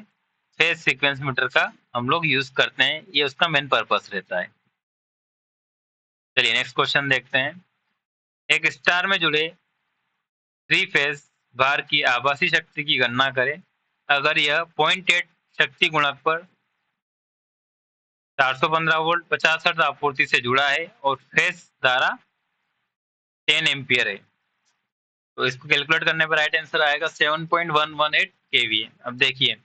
फेज सीक्वेंस मीटर का हम लोग यूज करते हैं, ये उसका मेन पर्पस रहता है। चलिए नेक्स्ट क्वेश्चन देखते हैं। एक स्टार में जुड़े थ्री फेज भार की आभासी शक्ति की गणना करें। अगर यह 0.8 शक्ति गुणक पर 415 वोल्ट 50 हर्ट्ज आपूर्ति से जुड़ा है और फेज धारा 10 एम्पियर है, तो इसको कैलकुलेट करने पर राइट आंसर आएगा 7.118 kVA। अब देखिए,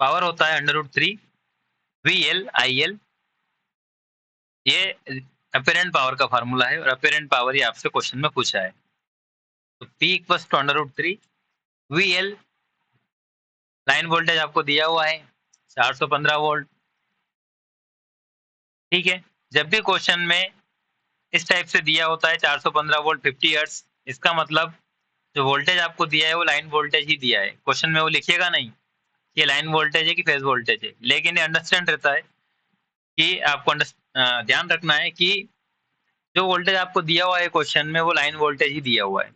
पावर होता है √3 VL/IL। ये अपेरेंट पावर का फार्मूला है और अपेरेंट पावर ये आपसे क्वेश्चन में पूछा है। तो P equals to √3 VL, line voltage आपको दिया हुआ है 415 वोल्ट। ठीक है, जब भी क्वेश्चन में इस टाइप से दिया होता है 415 वोल्ट 50 हर्ट्ज, इसका मतलब जो वोल्टेज आपको दिया है वो लाइन वोल्टेज ही दिया है। क्वेश्चन में वो लिखिएगा नहीं कि ये लाइन वोल्टेज है कि फेज वोल्टेज है, लेकिन ये अंडरस्टैंड रहता है कि आपको ध्यान रखना है कि जो वोल्टेज आपको दिया हुआ है क्वेश्चन में वो लाइन वोल्टेज ही दिया हुआ है।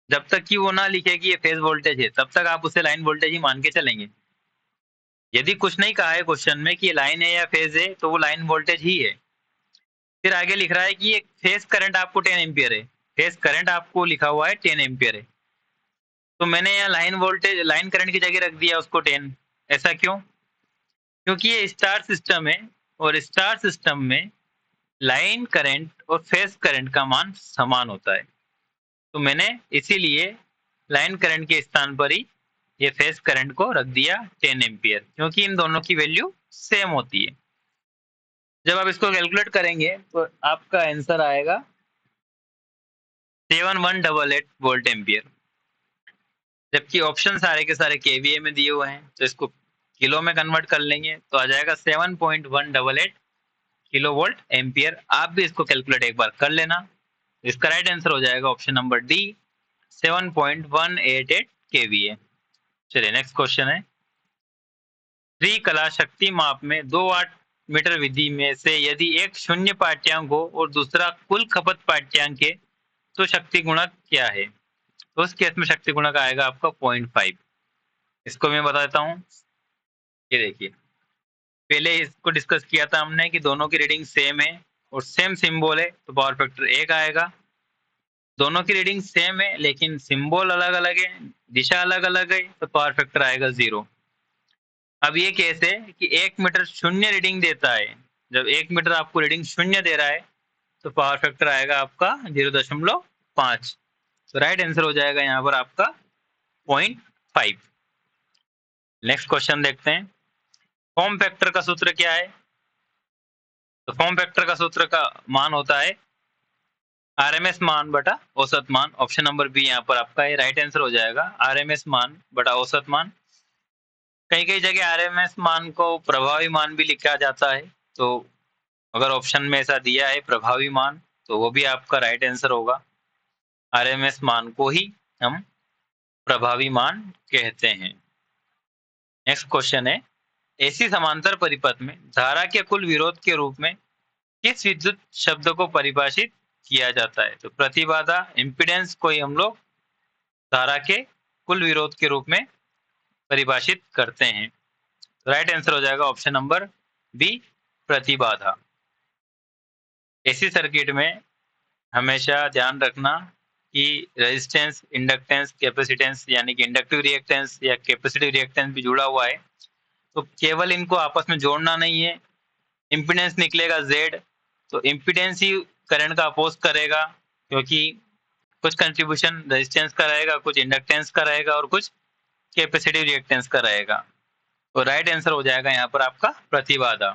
जब तक कि वो ना लिखे कि ये फेज वोल्टेज है, तब तक आप उसे लाइन वोल्टेज ही मान के चलेंगे। यदि कुछ नहीं कहा है क्वेश्चन में कि ये लाइन है या फेज है, तो वो लाइन वोल्टेज ही है। फिर आगे लिख रहा है कि ये फेज करंट आपको 10 एम्पियर है, फेज करंट आपको लिखा हुआ है 10 एम्पियर है, तो मैंने यहाँ लाइन वोल्टेज लाइन करंट की जगह रख दिया उसको 10। ऐसा क्यों? क्योंकि ये स्टार सिस्टम है और स्टार सिस्टम में लाइन करंट और फेज करंट का मान समान होता है। तो मैंने इसीलिए लाइन करंट के स्थान पर ही ये फेज करंट को रख दिया 10 एम्पियर, क्योंकि इन दोनों की वैल्यू सेम होती है। जब आप इसको कैलकुलेट करेंगे तो आपका आंसर आएगा 7188 वोल्ट एम्पियर। जबकि ऑप्शन सारे के सारे केवीए में दिए हुए हैं, तो इसको किलो में कन्वर्ट कर लेंगे तो आ जाएगा 7.188 किलो वोल्ट एम्पियर। आप भी इसको कैलकुलेट एक बार कर लेना। इसका राइट आंसर हो जाएगा ऑप्शन नंबर डी 7.188 केवीए। चलिए नेक्स्ट क्वेश्चन है, त्रिकला शक्ति माप में 2 वाट मीटर विधि में से यदि एक शून्य पाठ्यांक हो और दूसरा कुल खपत पाठ्यांक है, तो शक्ति गुणक क्या है? तो उस केस में शक्ति गुणक आएगा आपका 0.5। इसको मैं बता देता हूँ। ये देखिए, पहले इसको डिस्कस किया था हमने कि दोनों की रीडिंग सेम है और सेम सिंबल है तो पावर फैक्टर 1 आएगा। दोनों की रीडिंग सेम है लेकिन सिंबल अलग-अलग है, दिशा अलग-अलग है तो पावर फैक्टर आएगा 0। अब ये केस है कि 1 मीटर शून्य रीडिंग देता है। जब 1 मीटर आपको रीडिंग शून्य दे रहा है तो पावर फैक्टर आएगा आपका 0.5। तो राइट आंसर हो जाएगा यहाँ पर आपका 0.5। नेक्स्ट क्वेश्चन देखते हैं। फॉर्म फैक्टर का सूत्र क्या है? तो फॉर्म फैक्टर का सूत्र का मान होता है आरएमएस मान बटा औसत मान। ऑप्शन नंबर बी यहाँ पर आपका ये राइट आंसर हो जाएगा, आरएमएस मान बटा औसत मान। कई कई जगह आरएमएस मान को प्रभावी मान भी लिखा जाता है, तो अगर ऑप्शन में ऐसा दिया है प्रभावी मान तो वो भी आपका राइट आंसर होगा। आरएमएस मान को ही हम प्रभावी मान कहते हैं। नेक्स्ट क्वेश्चन है, एसी समांतर परिपथ में धारा के कुल विरोध के रूप में किस विद्युत शब्द को परिभाषित किया जाता है? तो प्रतिबाधा, इम्पीडेंस को ही हम लोग धारा के कुल विरोध के रूप में परिभाषित करते हैं। राइट आंसर हो जाएगा ऑप्शन नंबर बी, प्रतिबाधा। एसी सर्किट में हमेशा ध्यान रखना कि रेजिस्टेंस, इंडक्टेंस, कैपेसिटेंस यानी कि इंडक्टिव रिएक्टेंस या कैपेसिटिव रिएक्टेंस भी जुड़ा हुआ है, तो केवल इनको आपस में जोड़ना नहीं है। इम्पीडेंस निकलेगा Z, तो इम्पीडेंस ही करंट का अपोज करेगा, क्योंकि कुछ कंट्रीब्यूशन रेजिस्टेंस का रहेगा, कुछ इंडक्टेंस का रहेगा और कुछ कैपेसिटिव रिएक्टेंस का रहेगा। तो राइट आंसर हो जाएगा यहाँ पर आपका प्रतिबाधा।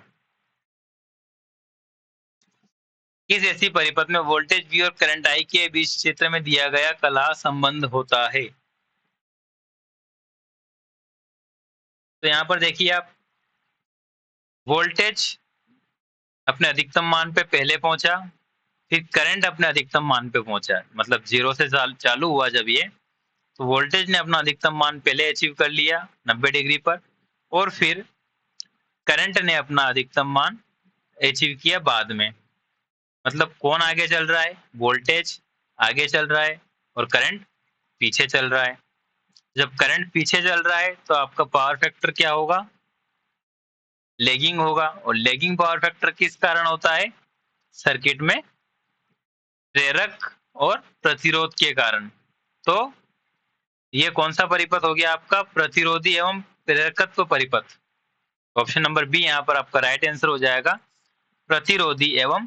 किस ऐसी परिपथ में वोल्टेज V और करंट I के बीच क्षेत्र में दिया गया कला संबंध होता है? तो यहाँ पर देखिए आप, वोल्टेज अपने अधिकतम मान पे पहले पहुंचा, फिर करंट अपने अधिकतम मान पे पहुंचा, मतलब 0 से चालू हुआ जब ये, तो वोल्टेज ने अपना अधिकतम मान पहले अचीव कर लिया 90 डिग्री पर, और फिर करंट ने अपना अधिकतम मान अचीव किया बाद में। मतलब कौन आगे चल रहा है? वोल्टेज आगे चल रहा है और करंट पीछे चल रहा है। जब करंट पीछे चल रहा है तो आपका पावर फैक्टर क्या होगा? लैगिंग होगा। और लैगिंग पावर फैक्टर किस कारण होता है? सर्किट में प्रेरक और प्रतिरोध के कारण। तो ये कौन सा परिपथ हो गया आपका? प्रतिरोधी एवं प्रेरकत्व परिपथ। ऑप्शन नंबर बी यहाँ पर आपका राइट आंसर हो जाएगा, प्रतिरोधी एवं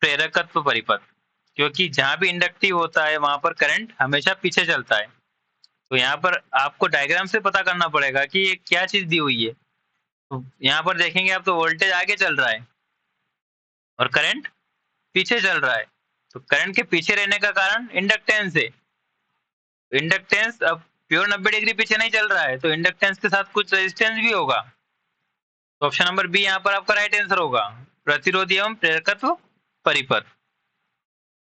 प्रेरकत्व परिपथ। क्योंकि जहां भी इंडक्टिव होता है वहां पर करंट हमेशा पीछे चलता है। तो यहाँ पर आपको डायग्राम से पता करना पड़ेगा कि ये क्या चीज दी हुई है। तो यहाँ पर देखेंगे आप, तो वोल्टेज आगे चल रहा है और करंट पीछे चल रहा है। तो करंट के पीछे रहने का कारण इंडक्टेंस है। इंडक्टेंस अब प्योर 90 डिग्री पीछे नहीं चल रहा है, तो इंडक्टेंस के साथ कुछ रेजिस्टेंस भी होगा। तो ऑप्शन नंबर बी यहाँ पर आपका राइट आंसर होगा, प्रतिरोधी एवं प्रेरकत्व परिपथ।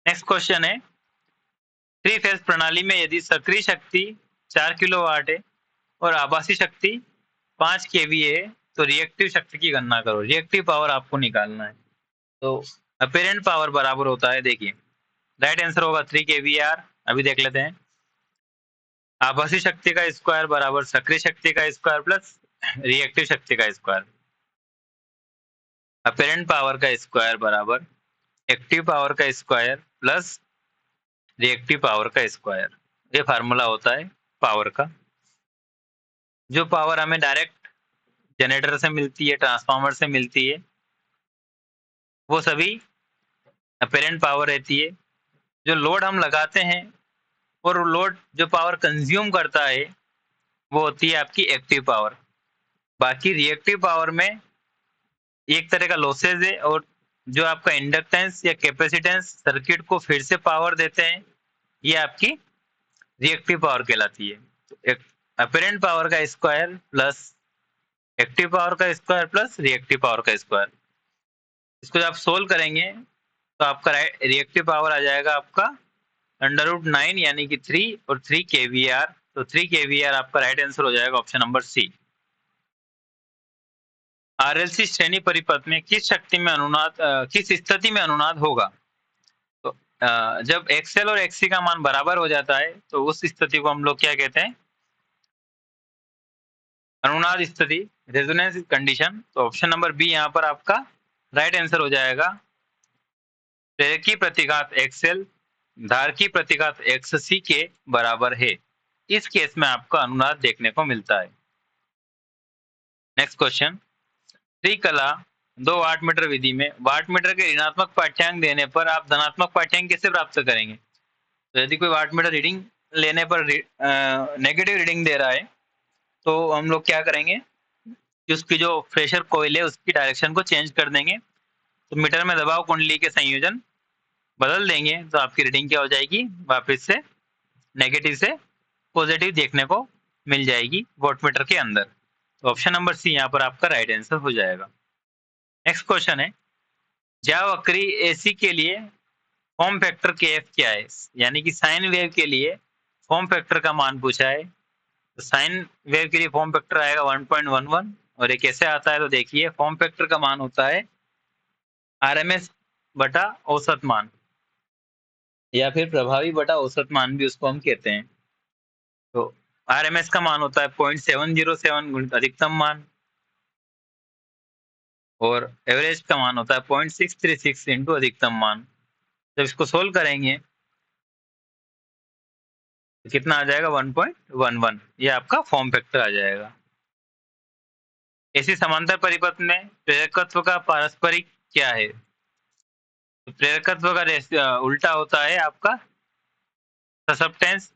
नेक्स्ट क्वेश्चन है, थ्री फेज प्रणाली में यदि सक्रिय शक्ति 4 किलोवाट है और आभासी शक्ति 5 केवीए है तो रिएक्टिव शक्ति की गणना करो। रिएक्टिव पावर आपको निकालना है। तो अपेरेंट पावर बराबर होता है, देखिए राइट आंसर होगा 3 kVAR। अभी देख लेते हैं। आभासी शक्ति का स्क्वायर बराबर सक्रिय शक्ति का स्क्वायर प्लस रिएक्टिव शक्ति का स्क्वायर। अपेरेंट पावर का स्क्वायर बराबर एक्टिव पावर का स्क्वायर प्लस रिएक्टिव पावर का स्क्वायर। ये फार्मूला होता है पावर का। जो पावर हमें डायरेक्ट जनरेटर से मिलती है, ट्रांसफार्मर से मिलती है, वो सभी अपेरेंट पावर रहती है। जो लोड हम लगाते हैं और लोड जो पावर कंज्यूम करता है वो होती है आपकी एक्टिव पावर। बाकी रिएक्टिव पावर में एक तरह का लॉसेज है, और जो आपका इंडक्टेंस या कैपेसिटेंस सर्किट को फिर से पावर देते हैं, ये आपकी रिएक्टिव पावर कहलाती है। तो अपेरेंट पावर का स्क्वायर प्लस एक्टिव पावर का स्क्वायर प्लस रिएक्टिव पावर का स्क्वायर। इसको जब आप सोल्व करेंगे तो आपका रिएक्टिव पावर आ जाएगा आपका √9 यानी कि 3 और 3 kVAR। तो 3 kVAR आपका राइट आंसर हो जाएगा ऑप्शन नंबर सी। आरएलसी श्रेणी परिपथ में किस शक्ति में अनुनाद किस स्थिति में अनुनाद होगा? तो जब एक्सएल और एक्सी का मान बराबर हो जाता है तो उस स्थिति को हम लोग क्या कहते हैं? अनुनाद स्थिति, रेजोनेंस कंडीशन, तो ऑप्शन नंबर बी यहाँ पर आपका राइट आंसर हो जाएगा। प्रेरक की प्रतिघात एक्सएल धार की प्रतिघात एक्ससी के बराबर है। इस केस में आपका अनुनाद देखने को मिलता है। नेक्स्ट क्वेश्चन, त्रिकला 2 वाट मीटर विधि में वाट मीटर के ऋणात्मक पाठ्यांक देने पर आप धनात्मक पाठ्यांक कैसे प्राप्त करेंगे? तो यदि कोई वाट मीटर रीडिंग लेने पर नेगेटिव रीडिंग दे रहा है तो हम लोग क्या करेंगे कि उसकी जो प्रेशर कॉइल है उसकी डायरेक्शन को चेंज कर देंगे, तो मीटर में दबाव कुंडली के संयोजन बदल देंगे तो आपकी रीडिंग क्या हो जाएगी, वापस से नेगेटिव से पॉजिटिव देखने को मिल जाएगी वोल्टमीटर के अंदर। तो ऑप्शन नंबर सी यहाँ पर आपका राइट आंसर हो जाएगा। नेक्स्ट क्वेश्चन है, ज्यावक्री एसी के लिए फॉर्म फैक्टर के एफ क्या है? यानी कि साइन वेव के लिए फॉर्म फैक्टर का मान पूछा है। तो साइन वेव के लिए फॉर्म फैक्टर आएगा 1.11 और ये कैसे आता है तो देखिए, फॉर्म फैक्टर का मान होता है आरएमएस बटा औसत मान या फिर प्रभावी बटा औसत मान भी उसको हम कहते हैं। तो आरएमएस का मान होता है 0.707 गुणित अधिकतम मान और एवरेज का मान होता है 0.636 इंटू अधिकतम मान। जब इसको सोल्व करेंगे तो कितना आ जाएगा 1.11, ये आपका फॉर्म फैक्टर आ जाएगा। ऐसी समांतर परिपथ में प्रेरकत्व का पारस्परिक क्या है? तो प्रेरकत्व का उल्टा होता है आपका ससेप्टेंस।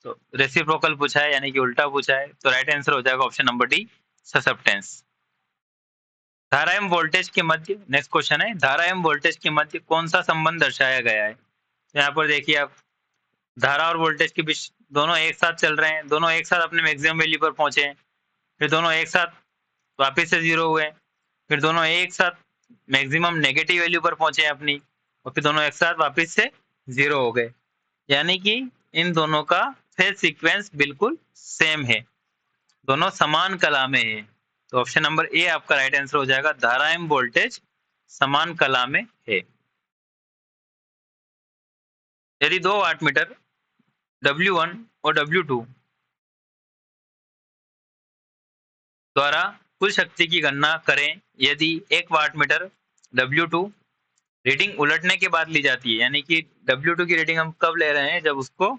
तो रेसिप्रोकल पूछा है यानी कि उल्टा पूछा है, तो राइट आंसर हो जाएगा ऑप्शन नंबर डी ससेप्टेंस। धारा एवं वोल्टेज के मध्य, नेक्स्ट क्वेश्चन है, धारा एवं वोल्टेज के मध्य कौन सा संबंध दर्शाया गया है? तो यहाँ पर देखिए आप, धारा और वोल्टेज के बीच दोनों एक साथ चल रहे हैं, दोनों एक साथ अपने मैक्सिमम वैल्यू पर पहुंचे हैं, फिर दोनों एक साथ वापस से जीरो हुए, फिर दोनों एक साथ मैक्सिमम नेगेटिव वैल्यू पर पहुंचे हैं अपनी, और फिर दोनों एक साथ वापस से जीरो हो गए। यानी कि इन दोनों का फेज सीक्वेंस बिल्कुल सेम है, दोनों समान कला में है। तो ऑप्शन नंबर ए आपका राइट आंसर हो जाएगा, धारा एवं वोल्टेज समान कला में है। यदि 2 वाट मीटर W1 और W2 द्वारा कुल शक्ति की गणना करें, यदि 1 वाट मीटर W2 रीडिंग उलटने के बाद ली जाती है, यानी कि W2 की रीडिंग हम कब ले रहे हैं, जब उसको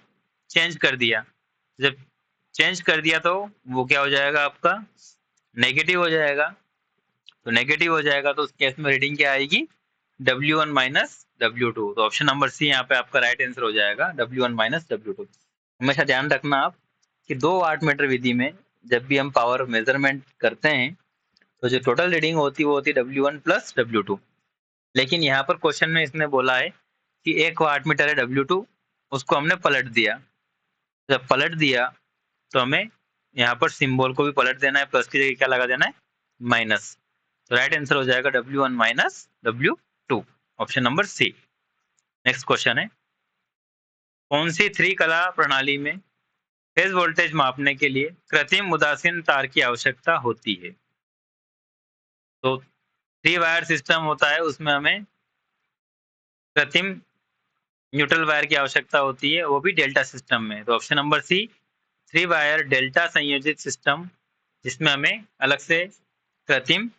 चेंज कर दिया, जब चेंज कर दिया तो वो क्या हो जाएगा आपका नेगेटिव हो जाएगा। तो नेगेटिव हो जाएगा तो उस केस में रीडिंग क्या आएगी, W1 माइनस W2। तो ऑप्शन नंबर सी यहाँ पे आपका राइट आंसर हो जाएगा, W1 माइनस W2। हमेशा ध्यान रखना आप कि 2 वाट मीटर विधि में जब भी हम पावर मेजरमेंट करते हैं तो जो टोटल रीडिंग होती है वो होती है W1 प्लस W2। लेकिन यहाँ पर क्वेश्चन में इसने बोला है कि 1 वाट मीटर है W2, उसको हमने पलट दिया। जब पलट दिया तो हमें यहाँ पर सिंबल को भी पलट देना है, प्लस की जगह क्या लगा देना है, माइनस। तो राइट आंसर हो जाएगा W1 minus W2, option number C. Next question है, कौन सी 3 कला प्रणाली में फेज वोल्टेज मापने के लिए कृत्रिम उदासीन तार की आवश्यकता होती है? तो 3 वायर सिस्टम होता है, उसमें हमें कृत्रिम न्यूट्रल वायर की आवश्यकता होती है, वो भी डेल्टा सिस्टम में। तो option number C 3 wire delta संयोजित सिस्टम, जिसमें हमें अलग से कृत्रिम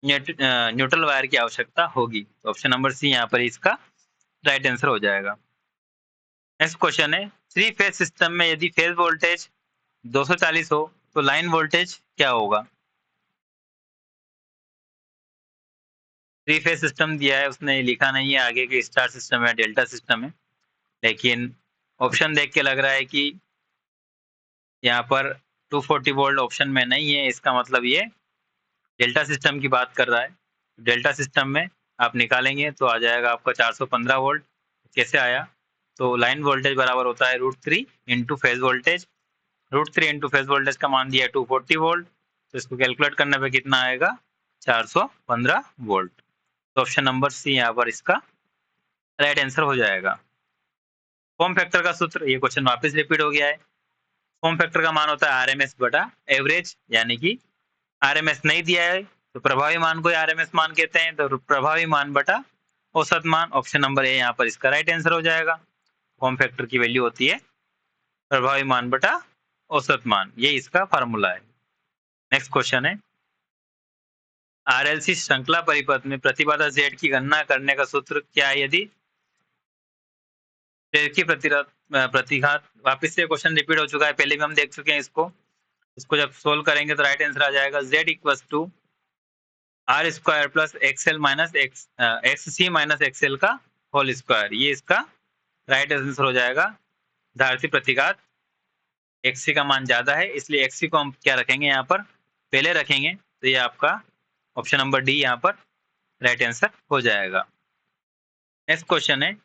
न्यूट्रल वायर की आवश्यकता होगी। तो ऑप्शन नंबर सी यहाँ पर इसका राइट आंसर हो जाएगा। नेक्स्ट क्वेश्चन है, 3 फेज सिस्टम में यदि फेज वोल्टेज 240 हो तो लाइन वोल्टेज क्या होगा? 3 फेज सिस्टम दिया है, उसने लिखा नहीं है आगे कि स्टार सिस्टम है डेल्टा सिस्टम है, लेकिन ऑप्शन देख के लग रहा है कि यहाँ पर 240 वोल्ट ऑप्शन में नहीं है, इसका मतलब ये डेल्टा सिस्टम की बात कर रहा है। डेल्टा सिस्टम में आप निकालेंगे तो आ जाएगा आपका 415 वोल्ट। कैसे आया, तो लाइन वोल्टेज बराबर होता है √3 into phase voltage. √3 into phase voltage का मान दिया है 240 वोल्ट, तो इसको कैलकुलेट करने पे कितना आएगा, 415 वोल्ट। तो ऑप्शन नंबर सी यहाँ पर इसका राइट आंसर हो जाएगा। फॉर्म फैक्टर का सूत्र, ये क्वेश्चन वापस रिपीट हो गया है। फॉर्म फैक्टर का मान होता है आरएमएस बटा एवरेज, यानी कि आरएमएस नहीं दिया है तो प्रभावी मान को आरएमएस मान कहते हैं, तो प्रभावी मान बटा औसत मान। ऑप्शन नंबर ए यहाँ पर इसका राइट आंसर हो जाएगा। फॉर्म फैक्टर की वैल्यू होती है प्रभावी मान बटा औसत मान, ये इसका फार्मूला है। नेक्स्ट क्वेश्चन है, आरएलसी श्रृंखला परिपथ में प्रतिबाधा Z की गणना करने का सूत्र क्या है? यदि प्रेरक की प्रतिघात, वापस से क्वेश्चन रिपीट हो चुका है, पहले भी हम देख चुके हैं इसको जब सोल्व करेंगे तो राइट आंसर आ जाएगा Z equal to R square plus XL minus X C minus XL का होल स्क्वायर। ये इसका राइट आंसर हो जाएगा। धारती प्रतिघात एक्सी का मान ज्यादा है, इसलिए एक्सी को हम क्या रखेंगे, यहाँ पर पहले रखेंगे, तो ये आपका ऑप्शन नंबर डी यहाँ पर राइट आंसर हो जाएगा। नेक्स्ट क्वेश्चन है,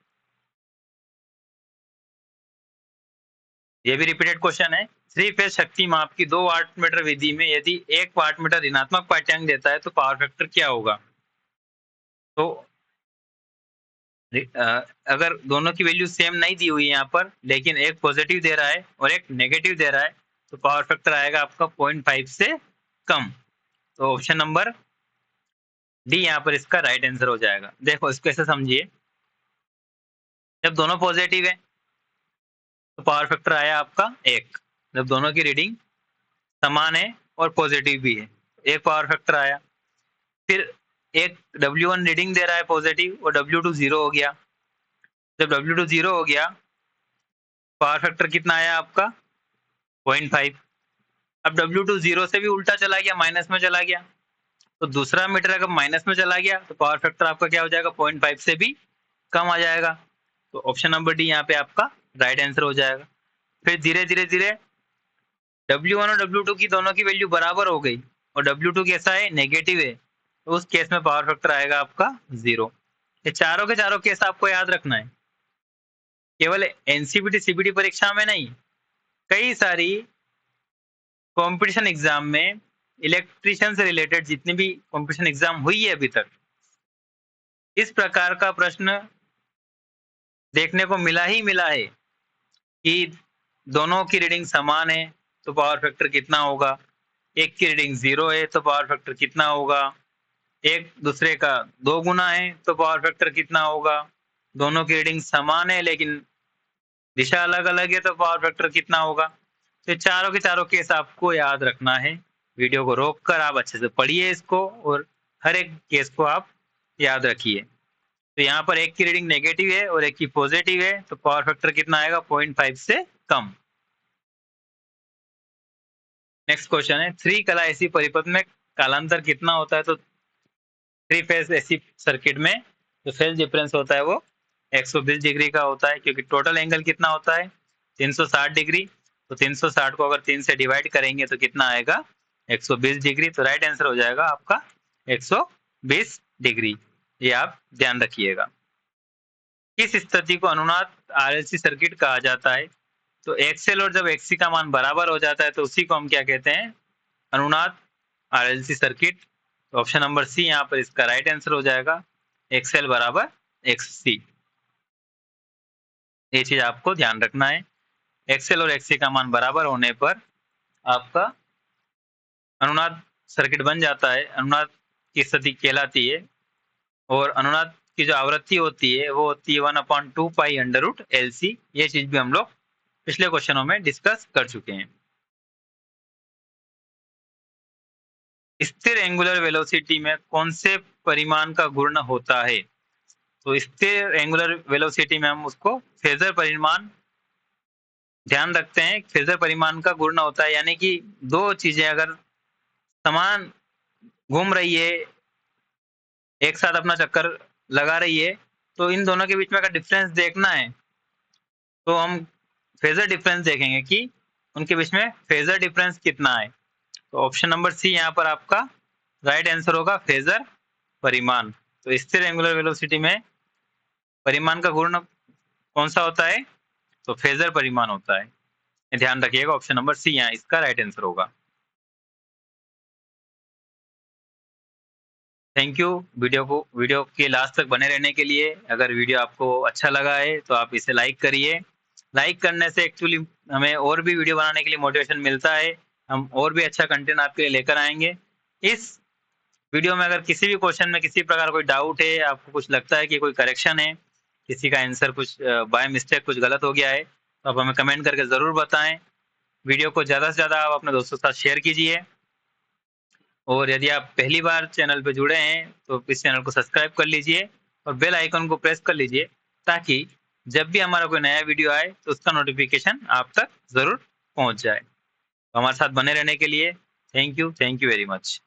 ये भी रिपीटेड क्वेश्चन है। थ्री फेज शक्ति माप की 2 वाटमीटर विधि में यदि 1 वाटमीटर ऋणात्मक पाठ्यांक देता है तो पावर फैक्टर क्या होगा? तो अगर दोनों की वैल्यू सेम नहीं दी हुई है यहाँ पर, लेकिन एक पॉजिटिव दे रहा है और एक नेगेटिव दे रहा है, तो पावर फैक्टर आएगा आपका 0.5 से कम। तो ऑप्शन नंबर डी यहाँ पर इसका राइट आंसर हो जाएगा। देखो इसको ऐसे समझिए, जब दोनों पॉजिटिव है तो पावर फैक्टर आया आपका 1। जब दोनों की रीडिंग समान है और पॉजिटिव भी है, एक पावर फैक्टर आया। फिर एक W1 रीडिंग दे रहा है पॉजिटिव और W2 0 हो गया। जब W2 0 हो गया, पावर फैक्टर कितना आया आपका 0.5। अब W2 0 से भी उल्टा चला गया, माइनस में चला गया, तो दूसरा मीटर अगर माइनस में चला गया तो पावर फैक्टर आपका क्या हो जाएगा, 0.5 से भी कम आ जाएगा। तो ऑप्शन नंबर डी यहाँ पे आपका राइट आंसर हो जाएगा। फिर धीरे धीरे धीरे W1 और W2 की दोनों की वैल्यू बराबर हो गई और W2 कैसा है, नेगेटिव है, तो उस केस में पावर फैक्टर आएगा आपका 0। ये चारों के चारों केस आपको याद रखना है, केवल एनसीबीटी सीबीटी परीक्षा में नहीं, कई सारी कंपटीशन एग्जाम में इलेक्ट्रिशियन से रिलेटेड जितनी भी कंपटीशन एग्जाम हुई है अभी तक, इस प्रकार का प्रश्न देखने को मिला ही मिला है कि दोनों की रीडिंग समान है तो पावर फैक्टर कितना होगा, एक की रीडिंग 0 है तो पावर फैक्टर कितना होगा, एक दूसरे का 2 गुना है तो पावर फैक्टर कितना होगा, दोनों की रीडिंग समान है लेकिन दिशा अलग अलग है तो पावर फैक्टर कितना होगा। तो चारों के चारों केस आपको याद रखना है। वीडियो को रोक कर आप अच्छे से पढ़िए इसको और हर एक केस को आप याद रखिए। तो यहाँ पर एक की रीडिंग नेगेटिव है और एक की पॉजिटिव है, तो पावर फैक्टर कितना आएगा, 0.5 से कम। नेक्स्ट क्वेश्चन है, थ्री कला एसी परिपथ में कालांतर कितना होता है? तो थ्री फेज एसी सर्किट में जो फेज डिफरेंस होता है वो 120 डिग्री का होता है, क्योंकि टोटल एंगल कितना होता है 360 डिग्री। तो 360 को अगर 3 से डिवाइड करेंगे तो कितना आएगा, 120 डिग्री। तो राइट आंसर हो जाएगा आपका 120 डिग्री। ये आप ध्यान रखिएगा। किस स्थिति को अनुनाद आरएलसी सर्किट कहा जाता है? तो एक्सएल और जब एक्सी का मान बराबर हो जाता है तो उसी को हम क्या कहते हैं, अनुनाद आरएलसी सर्किट। तो ऑप्शन नंबर सी यहाँ पर इसका राइट आंसर हो जाएगा, एक्सएल बराबर एक्ससी। ये चीज आपको ध्यान रखना है। एक्सएल और एक्ससी का मान बराबर होने पर आपका अनुनाद सर्किट बन जाता है, अनुनाद की स्थिति कहलाती है। और अनुनाद की जो आवृत्ति होती है वो होती है 1/2 पाई अंडर रूट LC। ये चीज भी हम लोग पिछले क्वेश्चनों में डिस्कस कर चुके हैं। स्थिर एंगुलर वेलोसिटी में कौन से परिमाण का गुण होता है? तो स्थिर एंगुलर वेलोसिटी में हम उसको फेजर परिमाण ध्यान रखते हैं। फेजर परिमाण का गुण होता है, यानी कि दो चीजें अगर समान घूम रही है, एक साथ अपना चक्कर लगा रही है, तो इन दोनों के बीच में अगर डिफरेंस देखना है तो हम फेजर डिफरेंस देखेंगे कि उनके बीच में फेजर डिफरेंस कितना है। तो ऑप्शन नंबर सी यहाँ पर आपका राइट आंसर होगा, फेजर परिमाण। तो स्थिर एंगुलर वेलोसिटी में परिमाण का गुण कौन सा होता है, तो फेजर परिमाण होता है। ध्यान रखिएगा, ऑप्शन नंबर सी यहाँ इसका राइट आंसर होगा। थैंक यू वीडियो के लास्ट तक बने रहने के लिए। अगर वीडियो आपको अच्छा लगा है तो आप इसे लाइक करिए। लाइक करने से एक्चुअली हमें और भी वीडियो बनाने के लिए मोटिवेशन मिलता है, हम और भी अच्छा कंटेंट आपके लिए लेकर आएंगे। इस वीडियो में अगर किसी भी क्वेश्चन में किसी प्रकार कोई डाउट है, आपको कुछ लगता है कि कोई करेक्शन है, किसी का आंसर कुछ बाय मिस्टेक कुछ गलत हो गया है, तो आप हमें कमेंट करके ज़रूर बताएं। वीडियो को ज़्यादा से ज़्यादा आप अपने दोस्तों के साथ शेयर कीजिए। और यदि आप पहली बार चैनल पे जुड़े हैं, तो इस चैनल को सब्सक्राइब कर लीजिए और बेल आइकन को प्रेस कर लीजिए, ताकि जब भी हमारा कोई नया वीडियो आए, तो उसका नोटिफ़िकेशन आप तक ज़रूर पहुँच जाए। तो हमारे साथ बने रहने के लिए थैंक यू वेरी मच।